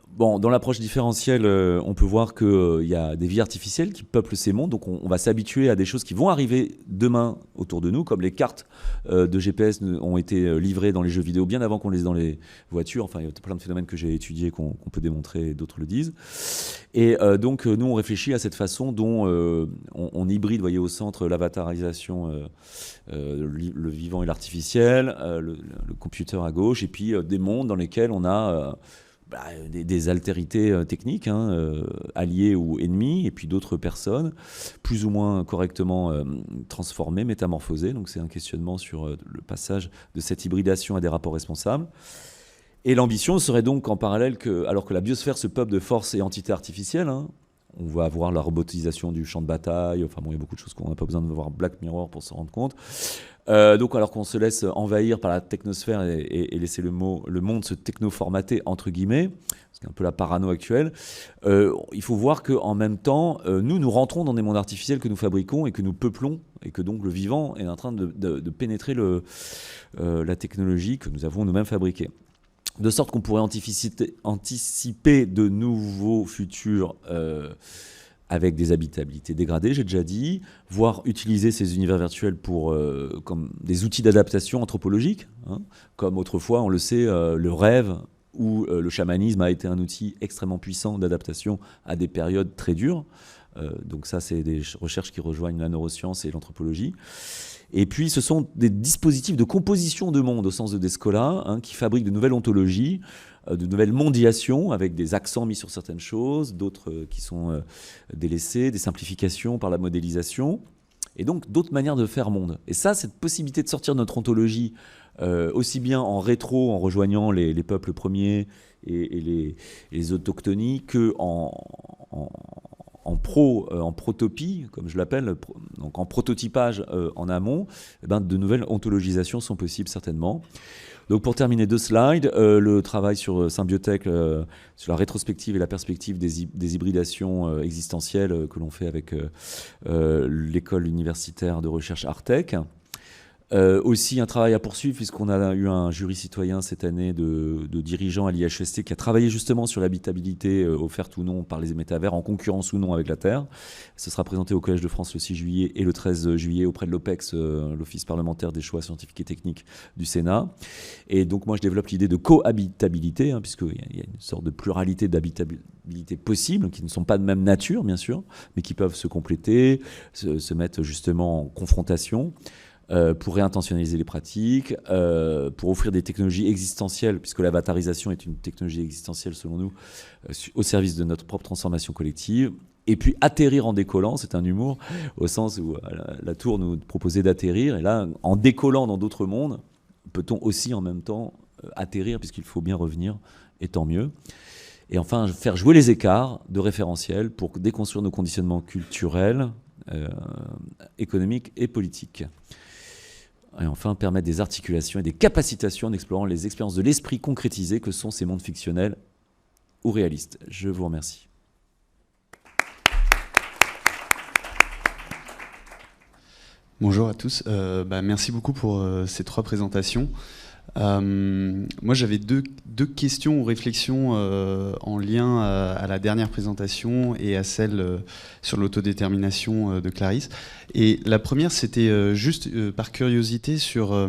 Bon, dans l'approche différentielle, on peut voir qu'il y a des vies artificielles qui peuplent ces mondes. Donc on va s'habituer à des choses qui vont arriver demain autour de nous, comme les cartes de GPS ont été livrées dans les jeux vidéo bien avant qu'on les ait dans les voitures. Enfin, il y a plein de phénomènes que j'ai étudiés, qu'on peut démontrer, et d'autres le disent. Et donc nous, on réfléchit à cette façon dont on hybride, vous voyez, au centre l'avatarisation, le vivant et l'artificiel, le computer à gauche, et puis des mondes dans lesquels on a... des altérités techniques, alliées ou ennemies, et puis d'autres personnes, plus ou moins correctement transformées, métamorphosées. Donc c'est un questionnement sur le passage de cette hybridation à des rapports responsables. Et l'ambition serait donc en parallèle alors que la biosphère se peuple de forces et entités artificielles, on va avoir la robotisation du champ de bataille, enfin bon, il y a beaucoup de choses qu'on n'a pas besoin de voir Black Mirror pour s'en rendre compte. Donc alors qu'on se laisse envahir par la technosphère et laisser le monde se technoformater, entre guillemets, c'est un peu la parano actuelle, il faut voir qu'en même temps, nous rentrons dans des mondes artificiels que nous fabriquons et que nous peuplons, et que donc le vivant est en train de pénétrer la technologie que nous avons nous-mêmes fabriquée. De sorte qu'on pourrait anticiper de nouveaux futurs avec des habitabilités dégradées, j'ai déjà dit, voire utiliser ces univers virtuels comme des outils d'adaptation anthropologique, comme autrefois, on le sait, le rêve ou le chamanisme a été un outil extrêmement puissant d'adaptation à des périodes très dures. Donc ça, c'est des recherches qui rejoignent la neuroscience et l'anthropologie. Et puis, ce sont des dispositifs de composition de monde, au sens de Descola, qui fabriquent de nouvelles ontologies, de nouvelles mondiations, avec des accents mis sur certaines choses, d'autres qui sont délaissés, des simplifications par la modélisation, et donc d'autres manières de faire monde. Et ça, cette possibilité de sortir de notre ontologie, aussi bien en rétro, en rejoignant les peuples premiers et les autochtonies, qu'en protopie, comme je l'appelle, donc en prototypage en amont, de nouvelles ontologisations sont possibles certainement. Donc pour terminer 2 slides, le travail sur Symbiotech, sur la rétrospective et la perspective des hybridations existentielles que l'on fait avec l'école universitaire de recherche Artec. Aussi un travail à poursuivre puisqu'on a eu un jury citoyen cette année de dirigeants à l'IHST qui a travaillé justement sur l'habitabilité offerte ou non par les métavers en concurrence ou non avec la Terre. Ce sera présenté au Collège de France le 6 juillet et le 13 juillet auprès de l'OPEX, l'Office parlementaire des choix scientifiques et techniques du Sénat. Et donc moi je développe l'idée de cohabitabilité puisqu'il y a une sorte de pluralité d'habitabilité possibles qui ne sont pas de même nature bien sûr, mais qui peuvent se compléter, se mettre justement en confrontation. Pour réintentionnaliser les pratiques, pour offrir des technologies existentielles, puisque l'avatarisation est une technologie existentielle selon nous, au service de notre propre transformation collective, et puis atterrir en décollant, c'est un humour, au sens où la tour nous proposait d'atterrir, et là, en décollant dans d'autres mondes, peut-on aussi en même temps atterrir, puisqu'il faut bien revenir, et tant mieux. Et enfin, faire jouer les écarts de référentiels pour déconstruire nos conditionnements culturels, économiques et politiques. Et enfin, permettre des articulations et des capacitations en explorant les expériences de l'esprit concrétisées que sont ces mondes fictionnels ou réalistes. Je vous remercie. Bonjour à tous. Merci beaucoup pour ces 3 présentations. Moi, j'avais deux questions ou réflexions en lien à la dernière présentation et à celle sur l'autodétermination de Clarisse. Et la première, c'était juste par curiosité sur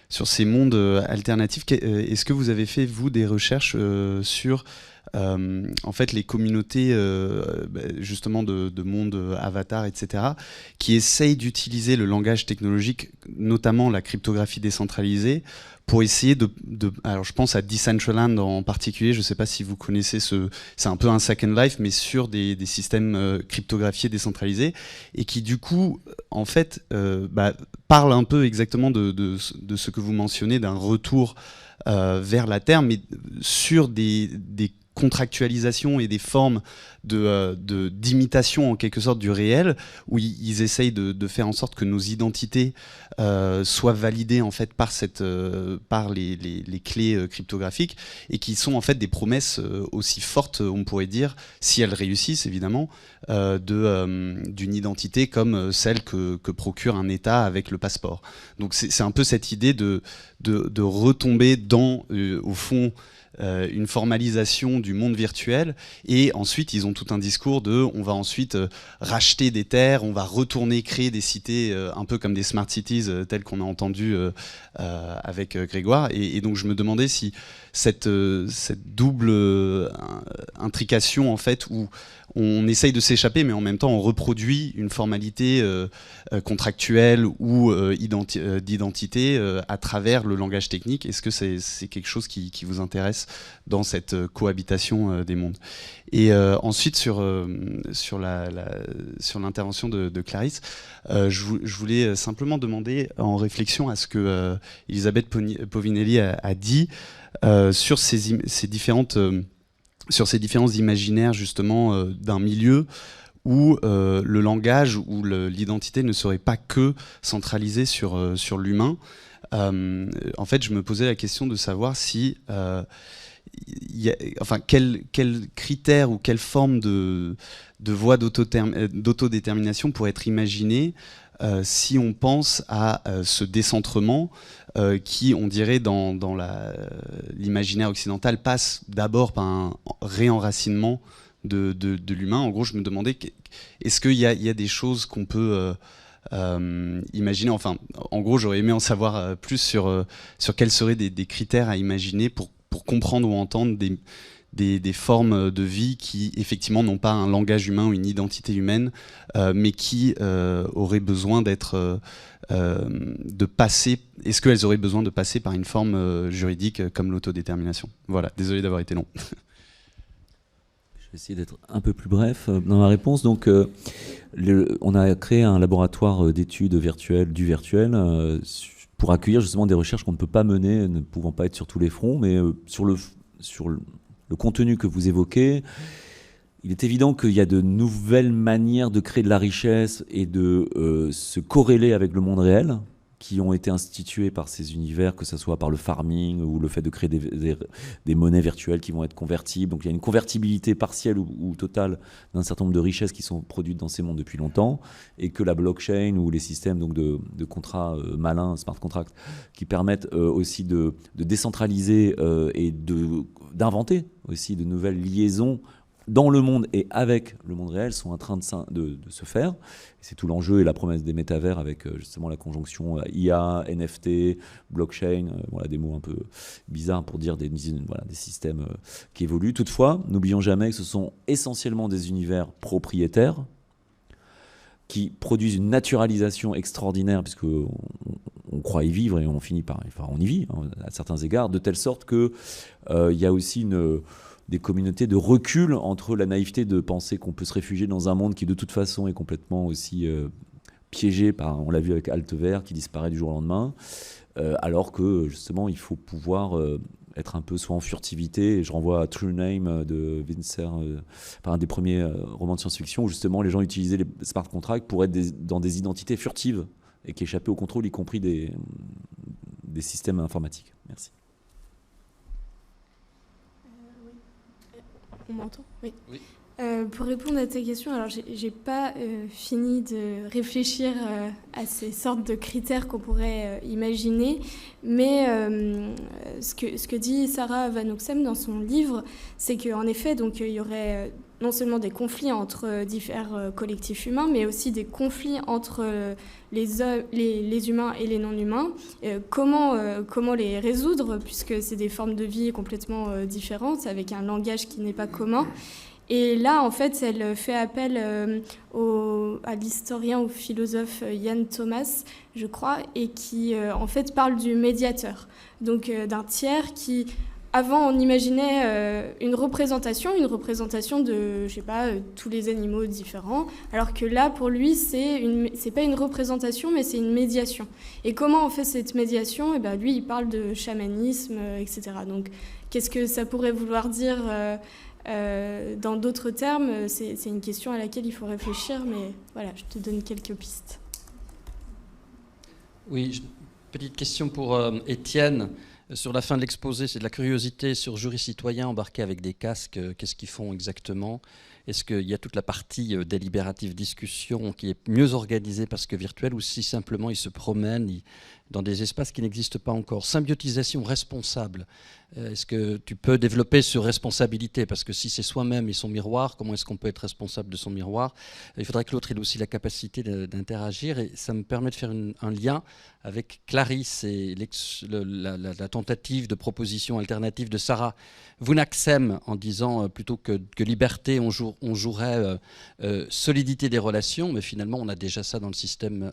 ces mondes alternatifs. Est-ce que vous avez fait, vous, des recherches sur en fait les communautés justement de mondes avatars, etc., qui essayent d'utiliser le langage technologique, notamment la cryptographie décentralisée, pour essayer alors je pense à Decentraland en particulier, je ne sais pas si vous connaissez c'est un peu un Second Life, mais sur des systèmes cryptographiés décentralisés, et qui du coup, en fait, parle un peu exactement de ce que vous mentionnez, d'un retour vers la Terre, mais sur des contractualisation et des formes d'imitation en quelque sorte du réel, où ils essayent de faire en sorte que nos identités soient validées en fait par les clés cryptographiques, et qui sont en fait des promesses aussi fortes, on pourrait dire, si elles réussissent évidemment, d'une identité comme celle que procure un État avec le passeport. Donc c'est un peu cette idée de retomber dans, au fond, une formalisation du monde virtuel, et ensuite ils ont tout un discours de on va ensuite racheter des terres, on va retourner créer des cités un peu comme des smart cities telles qu'on a entendu avec Grégoire, et donc je me demandais si cette double intrication en fait, où on essaye de s'échapper mais en même temps on reproduit une formalité contractuelle ou d'identité à travers le langage technique. Est-ce que c'est quelque chose qui vous intéresse dans cette cohabitation des mondes? Et ensuite sur l'intervention de Clarisse, je voulais simplement demander, en réflexion à ce que Elisabeth Povinelli a dit sur ces différents imaginaires justement d'un milieu où le langage ou l'identité ne serait pas que centralisée sur l'humain. En fait, je me posais la question de savoir si quels critères ou quelle forme de voie d'autodétermination pourrait être imaginée si on pense à ce décentrement qui, on dirait, dans l'imaginaire occidental, passe d'abord par un réenracinement de l'humain. En gros, je me demandais, est-ce qu'il y a des choses qu'on peut imaginer, enfin, en gros, j'aurais aimé en savoir plus sur quels seraient des critères à imaginer pour comprendre ou entendre des formes de vie qui, effectivement, n'ont pas un langage humain ou une identité humaine, mais qui auraient besoin de passer. Est-ce qu'elles auraient besoin de passer par une forme juridique comme l'autodétermination? Voilà, désolé d'avoir été long. Je vais essayer d'être un peu plus bref dans ma réponse. Donc, on a créé un laboratoire d'études virtuelles du virtuel pour accueillir justement des recherches qu'on ne peut pas mener, ne pouvant pas être sur tous les fronts, mais sur le contenu que vous évoquez, il est évident qu'il y a de nouvelles manières de créer de la richesse et de se corréler avec le monde réel, qui ont été institués par ces univers, que ce soit par le farming ou le fait de créer des monnaies virtuelles qui vont être convertibles. Donc il y a une convertibilité partielle ou totale d'un certain nombre de richesses qui sont produites dans ces mondes depuis longtemps, et que la blockchain ou les systèmes donc de contrats malins, smart contracts, qui permettent aussi de décentraliser et d'inventer aussi de nouvelles liaisons dans le monde et avec le monde réel sont en train de se faire. C'est tout l'enjeu et la promesse des métavers avec justement la conjonction IA, NFT, blockchain, voilà, des mots un peu bizarres pour dire des systèmes qui évoluent. Toutefois, n'oublions jamais que ce sont essentiellement des univers propriétaires qui produisent une naturalisation extraordinaire, puisque on croit y vivre et on finit par... Enfin, on y vit à certains égards, de telle sorte qu'il y a aussi des communautés de recul entre la naïveté de penser qu'on peut se réfugier dans un monde qui de toute façon est complètement aussi piégé par, on l'a vu avec Altever, qui disparaît du jour au lendemain, alors que justement il faut pouvoir être un peu soit en furtivité, et je renvoie à True Name de Vincer, un des premiers romans de science-fiction, où justement les gens utilisaient les smart contracts pour être dans des identités furtives et qui échappaient au contrôle, y compris des systèmes informatiques. Merci. On m'entend? Oui. Oui. Pour répondre à ta question, alors j'ai pas fini de réfléchir à ces sortes de critères qu'on pourrait imaginer, mais ce que dit Sarah Van Oxem dans son livre, c'est qu'en effet, donc il y aurait non seulement des conflits entre divers collectifs humains, mais aussi des conflits entre les humains et les non-humains. Comment les résoudre, puisque c'est des formes de vie complètement différentes, avec un langage qui n'est pas commun. Et là, en fait, elle fait appel à l'historien ou philosophe Ian Thomas, je crois, et qui, en fait, parle du médiateur. Donc, d'un tiers qui... Avant, on imaginait une représentation de, je sais pas, tous les animaux différents, alors que là, pour lui, c'est pas une représentation, mais c'est une médiation. Et comment on fait cette médiation? Et ben, lui, il parle de chamanisme, etc. Donc, qu'est-ce que ça pourrait vouloir dire dans d'autres termes, c'est une question à laquelle il faut réfléchir, mais voilà, je te donne quelques pistes. Oui, petite question pour Étienne. Sur la fin de l'exposé, c'est de la curiosité sur jurys citoyens embarqués avec des casques. Qu'est-ce qu'ils font exactement? Est-ce qu'il y a toute la partie délibérative discussion qui est mieux organisée parce que virtuelle, ou si simplement ils se promènent dans des espaces qui n'existent pas encore? Symbiotisation responsable. Est-ce que tu peux développer sur responsabilité? Parce que si c'est soi-même et son miroir, comment est-ce qu'on peut être responsable de son miroir? Il faudrait que l'autre ait aussi la capacité d'interagir. Et ça me permet de faire un lien avec Clarisse et la tentative de proposition alternative de Sarah Vunaxem en disant plutôt que liberté, on jouerait solidité des relations, mais finalement on a déjà ça dans le système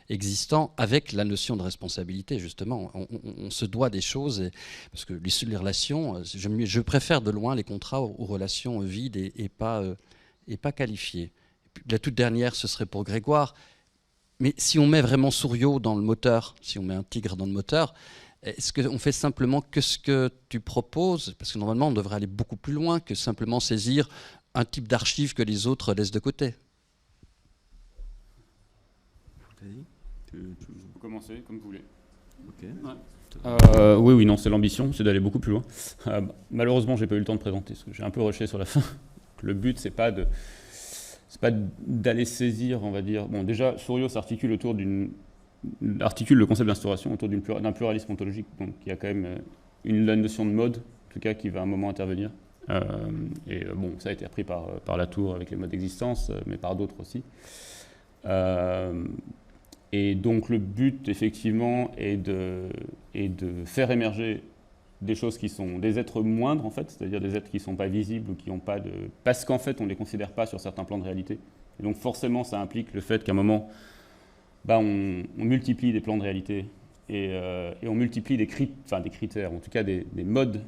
existant avec la notion de responsabilité, justement. On se doit des choses, parce que les relations, je préfère de loin les contrats aux relations vides et pas qualifiées. Et puis, la toute dernière, ce serait pour Grégoire. Mais si on met vraiment Souriau dans le moteur, si on met un tigre dans le moteur, est-ce qu'on fait simplement que ce que tu proposes? Parce que normalement, on devrait aller beaucoup plus loin que simplement saisir un type d'archive que les autres laissent de côté. Tu peux commencer comme vous voulez. Okay. Ouais. Oui, non, c'est l'ambition, c'est d'aller beaucoup plus loin. Malheureusement, j'ai pas eu le temps de présenter, parce que j'ai un peu rushé sur la fin. Le but, c'est pas d'aller saisir, on va dire. Bon, déjà, Souriau s'articule articule le concept d'instauration autour d'un pluralisme ontologique. Donc, il y a quand même une notion de mode, en tout cas, qui va à un moment intervenir. Bon, ça a été repris par Latour avec les modes d'existence, mais par d'autres aussi. Et donc le but, effectivement, est de faire émerger des choses qui sont des êtres moindres, en fait, c'est-à-dire des êtres qui ne sont pas visibles ou qui n'ont pas de... Parce qu'en fait, on ne les considère pas sur certains plans de réalité. Et donc forcément, ça implique le fait qu'à un moment, on multiplie des plans de réalité et on multiplie des critères, en tout cas des modes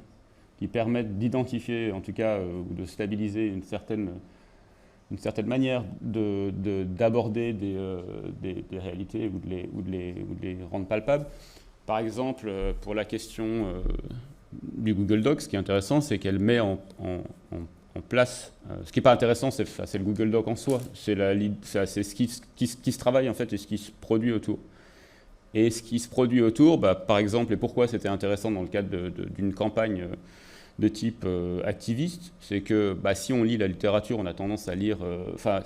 qui permettent d'identifier, en tout cas, ou de stabiliser une certaine manière d'aborder des réalités ou de les rendre palpables. Par exemple, pour la question du Google Docs, ce qui est intéressant, c'est qu'elle met en place... ce qui n'est pas intéressant, c'est le Google Doc en soi. C'est ce qui se travaille, en fait, et ce qui se produit autour. Et ce qui se produit autour, par exemple, et pourquoi c'était intéressant dans le cadre d'une campagne de type activiste, c'est que si on lit la littérature, on a tendance à lire...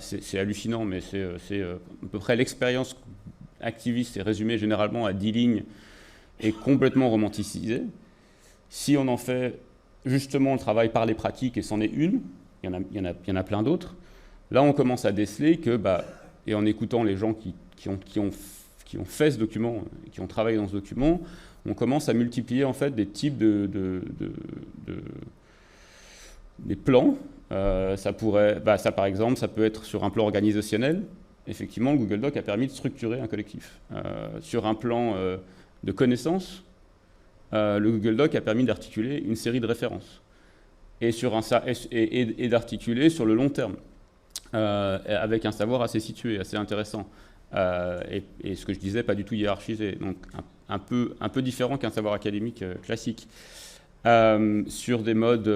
c'est hallucinant, mais c'est à peu près l'expérience activiste est résumée généralement à 10 lignes et complètement romanticisée. Si on en fait justement le travail par les pratiques, et c'en est une, il y en a plein d'autres, là on commence à déceler que, et en écoutant les gens qui ont fait ce document, qui ont travaillé dans ce document, on commence à multiplier en fait des types des plans. Ça par exemple, ça peut être sur un plan organisationnel. Effectivement, le Google Doc a permis de structurer un collectif. Sur un plan de connaissances, le Google Doc a permis d'articuler une série de références et d'articuler sur le long terme, avec un savoir assez situé, assez intéressant. Et ce que je disais, pas du tout hiérarchisé, donc un peu différent qu'un savoir académique classique. Sur des modes,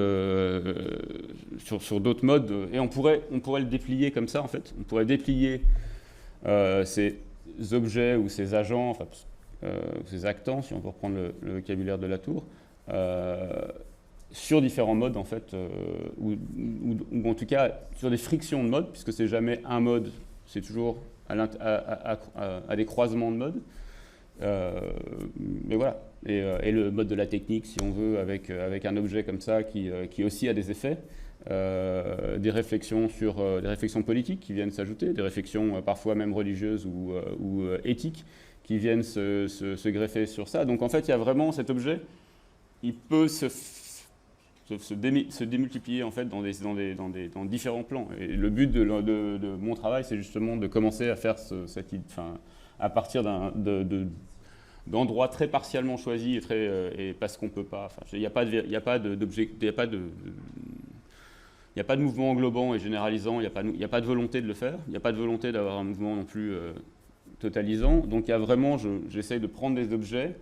sur d'autres modes, et on pourrait le déplier comme ça, en fait. On pourrait déplier ces objets ou ces agents, ces actants, si on peut reprendre le vocabulaire de Latour, sur différents modes, en fait, ou en tout cas sur des frictions de modes, puisque c'est jamais un mode, c'est toujours à des croisements de modes. Mais voilà. Et le mode de la technique, si on veut, avec un objet comme ça qui aussi a des effets, des réflexions sur des réflexions politiques qui viennent s'ajouter, des réflexions parfois même religieuses ou éthiques qui viennent se greffer sur ça. Donc en fait, il y a vraiment cet objet, il peut se démultiplier en fait dans différents plans. Et le but de mon travail, c'est justement de commencer à faire à partir d'endroits très partiellement choisis et parce qu'on peut pas. Il n'y a pas de mouvement englobant et généralisant. Il n'y a pas de volonté de le faire. Il n'y a pas de volonté d'avoir un mouvement non plus totalisant. Donc il y a vraiment, j'essaye de prendre des objets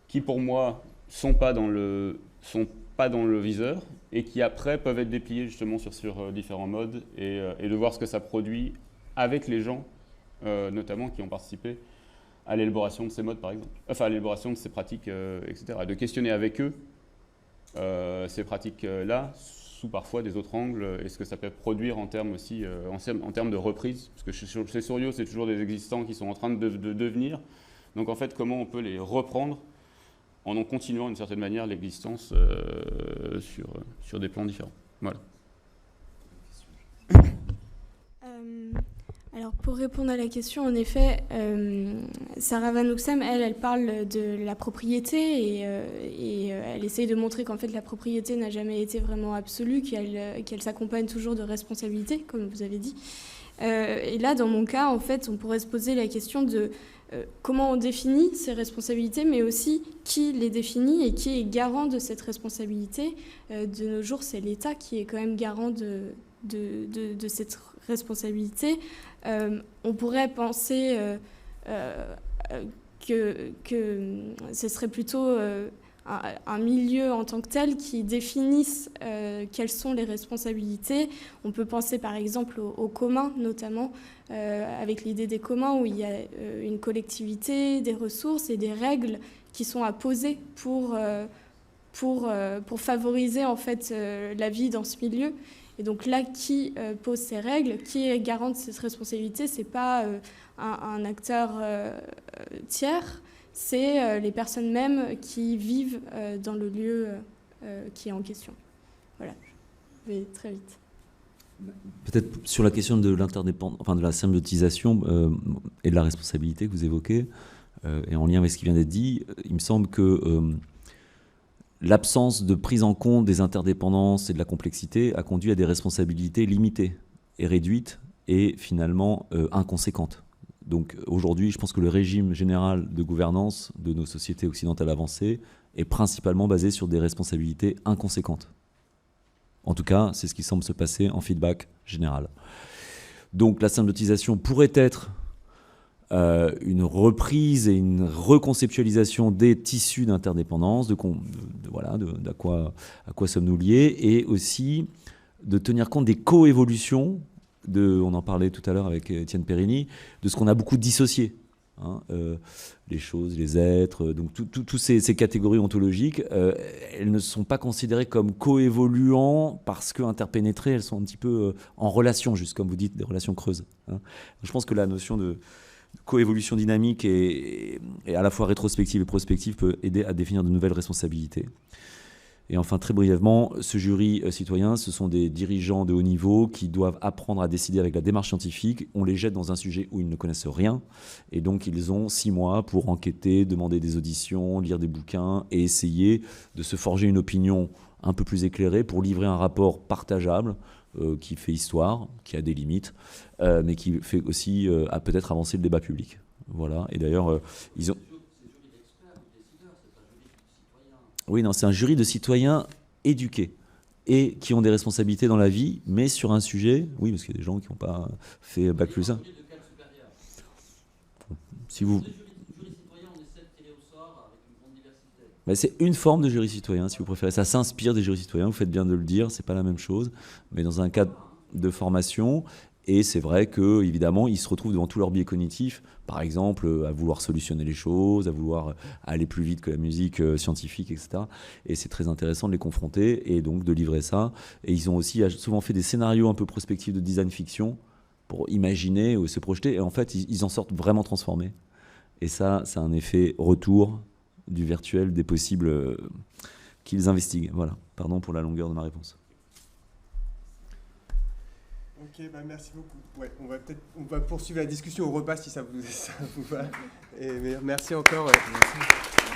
qui pour moi sont pas dans le sont pas dans le viseur et qui après peuvent être dépliés justement sur différents modes et de voir ce que ça produit avec les gens, notamment qui ont participé à l'élaboration de ces modes par exemple, enfin à l'élaboration de ces pratiques, etc. Et de questionner avec eux ces pratiques-là sous parfois des autres angles et ce que ça peut produire en termes aussi, en termes de reprise, parce que chez Souriau c'est toujours des existants qui sont en train de devenir, donc en fait comment on peut les reprendre en continuant d'une certaine manière l'existence sur des plans différents. Voilà. Alors pour répondre à la question, en effet, Sarah Van Hoxem, elle parle de la propriété et elle essaye de montrer qu'en fait la propriété n'a jamais été vraiment absolue, qu'elle s'accompagne toujours de responsabilités, comme vous avez dit. Et là, dans mon cas, en fait, on pourrait se poser la question de comment on définit ces responsabilités, mais aussi qui les définit et qui est garant de cette responsabilité. De nos jours, c'est l'État qui est quand même garant de cette responsabilité. On pourrait penser que ce serait plutôt un milieu en tant que tel qui définisse quelles sont les responsabilités. On peut penser par exemple aux communs, notamment avec l'idée des communs où il y a une collectivité, des ressources et des règles qui sont à poser pour favoriser en fait la vie dans ce milieu. Et donc là, qui pose ces règles, qui est garant de cette responsabilité, c'est pas un acteur tiers, c'est les personnes mêmes qui vivent dans le lieu qui est en question. Voilà, je vais très vite. Peut-être sur la question de l'interdépendance, enfin de la symbiotisation et de la responsabilité que vous évoquez, et en lien avec ce qui vient d'être dit, il me semble que l'absence de prise en compte des interdépendances et de la complexité a conduit à des responsabilités limitées et réduites et finalement inconséquentes. Donc aujourd'hui, je pense que le régime général de gouvernance de nos sociétés occidentales avancées est principalement basé sur des responsabilités inconséquentes. En tout cas, c'est ce qui semble se passer en feedback général. Donc la symbiotisation pourrait être une reprise et une reconceptualisation des tissus d'interdépendance, voilà, à quoi sommes-nous liés, et aussi de tenir compte des coévolutions, on en parlait tout à l'heure avec Étienne Périni, de ce qu'on a beaucoup dissocié. Hein, les choses, les êtres, donc toutes ces catégories ontologiques, elles ne sont pas considérées comme coévoluant parce qu'interpénétrées, elles sont un petit peu en relation, juste comme vous dites, des relations creuses. Hein. Je pense que la notion de coévolution dynamique et à la fois rétrospective et prospective peut aider à définir de nouvelles responsabilités. Et enfin, très brièvement, ce jury citoyen, ce sont des dirigeants de haut niveau qui doivent apprendre à décider avec la démarche scientifique. On les jette dans un sujet où ils ne connaissent rien. Et donc, ils ont 6 mois pour enquêter, demander des auditions, lire des bouquins et essayer de se forger une opinion un peu plus éclairée pour livrer un rapport partageable qui fait histoire, qui a des limites, mais qui fait aussi à peut-être avancer le débat public. Voilà. Et d'ailleurs, ils ont... Oui, non, c'est un jury de citoyens éduqués et qui ont des responsabilités dans la vie, mais sur un sujet, oui, parce qu'il y a des gens qui n'ont pas fait Bac plus 1. Si vous... Mais c'est une forme de jury citoyen, si vous préférez. Ça s'inspire des jurys citoyens, vous faites bien de le dire, c'est pas la même chose, mais dans un cadre de formation. Et c'est vrai qu'évidemment, ils se retrouvent devant tous leurs biais cognitifs, par exemple, à vouloir solutionner les choses, à vouloir aller plus vite que la musique scientifique, etc. Et c'est très intéressant de les confronter et donc de livrer ça. Et ils ont aussi souvent fait des scénarios un peu prospectifs de design fiction pour imaginer ou se projeter. Et en fait, ils en sortent vraiment transformés. Et ça, c'est un effet retour du virtuel, des possibles qu'ils investiguent. Voilà. Pardon pour la longueur de ma réponse. Ok, bah merci beaucoup. Ouais, on va poursuivre la discussion au repas si ça vous va. Et merci encore. Merci.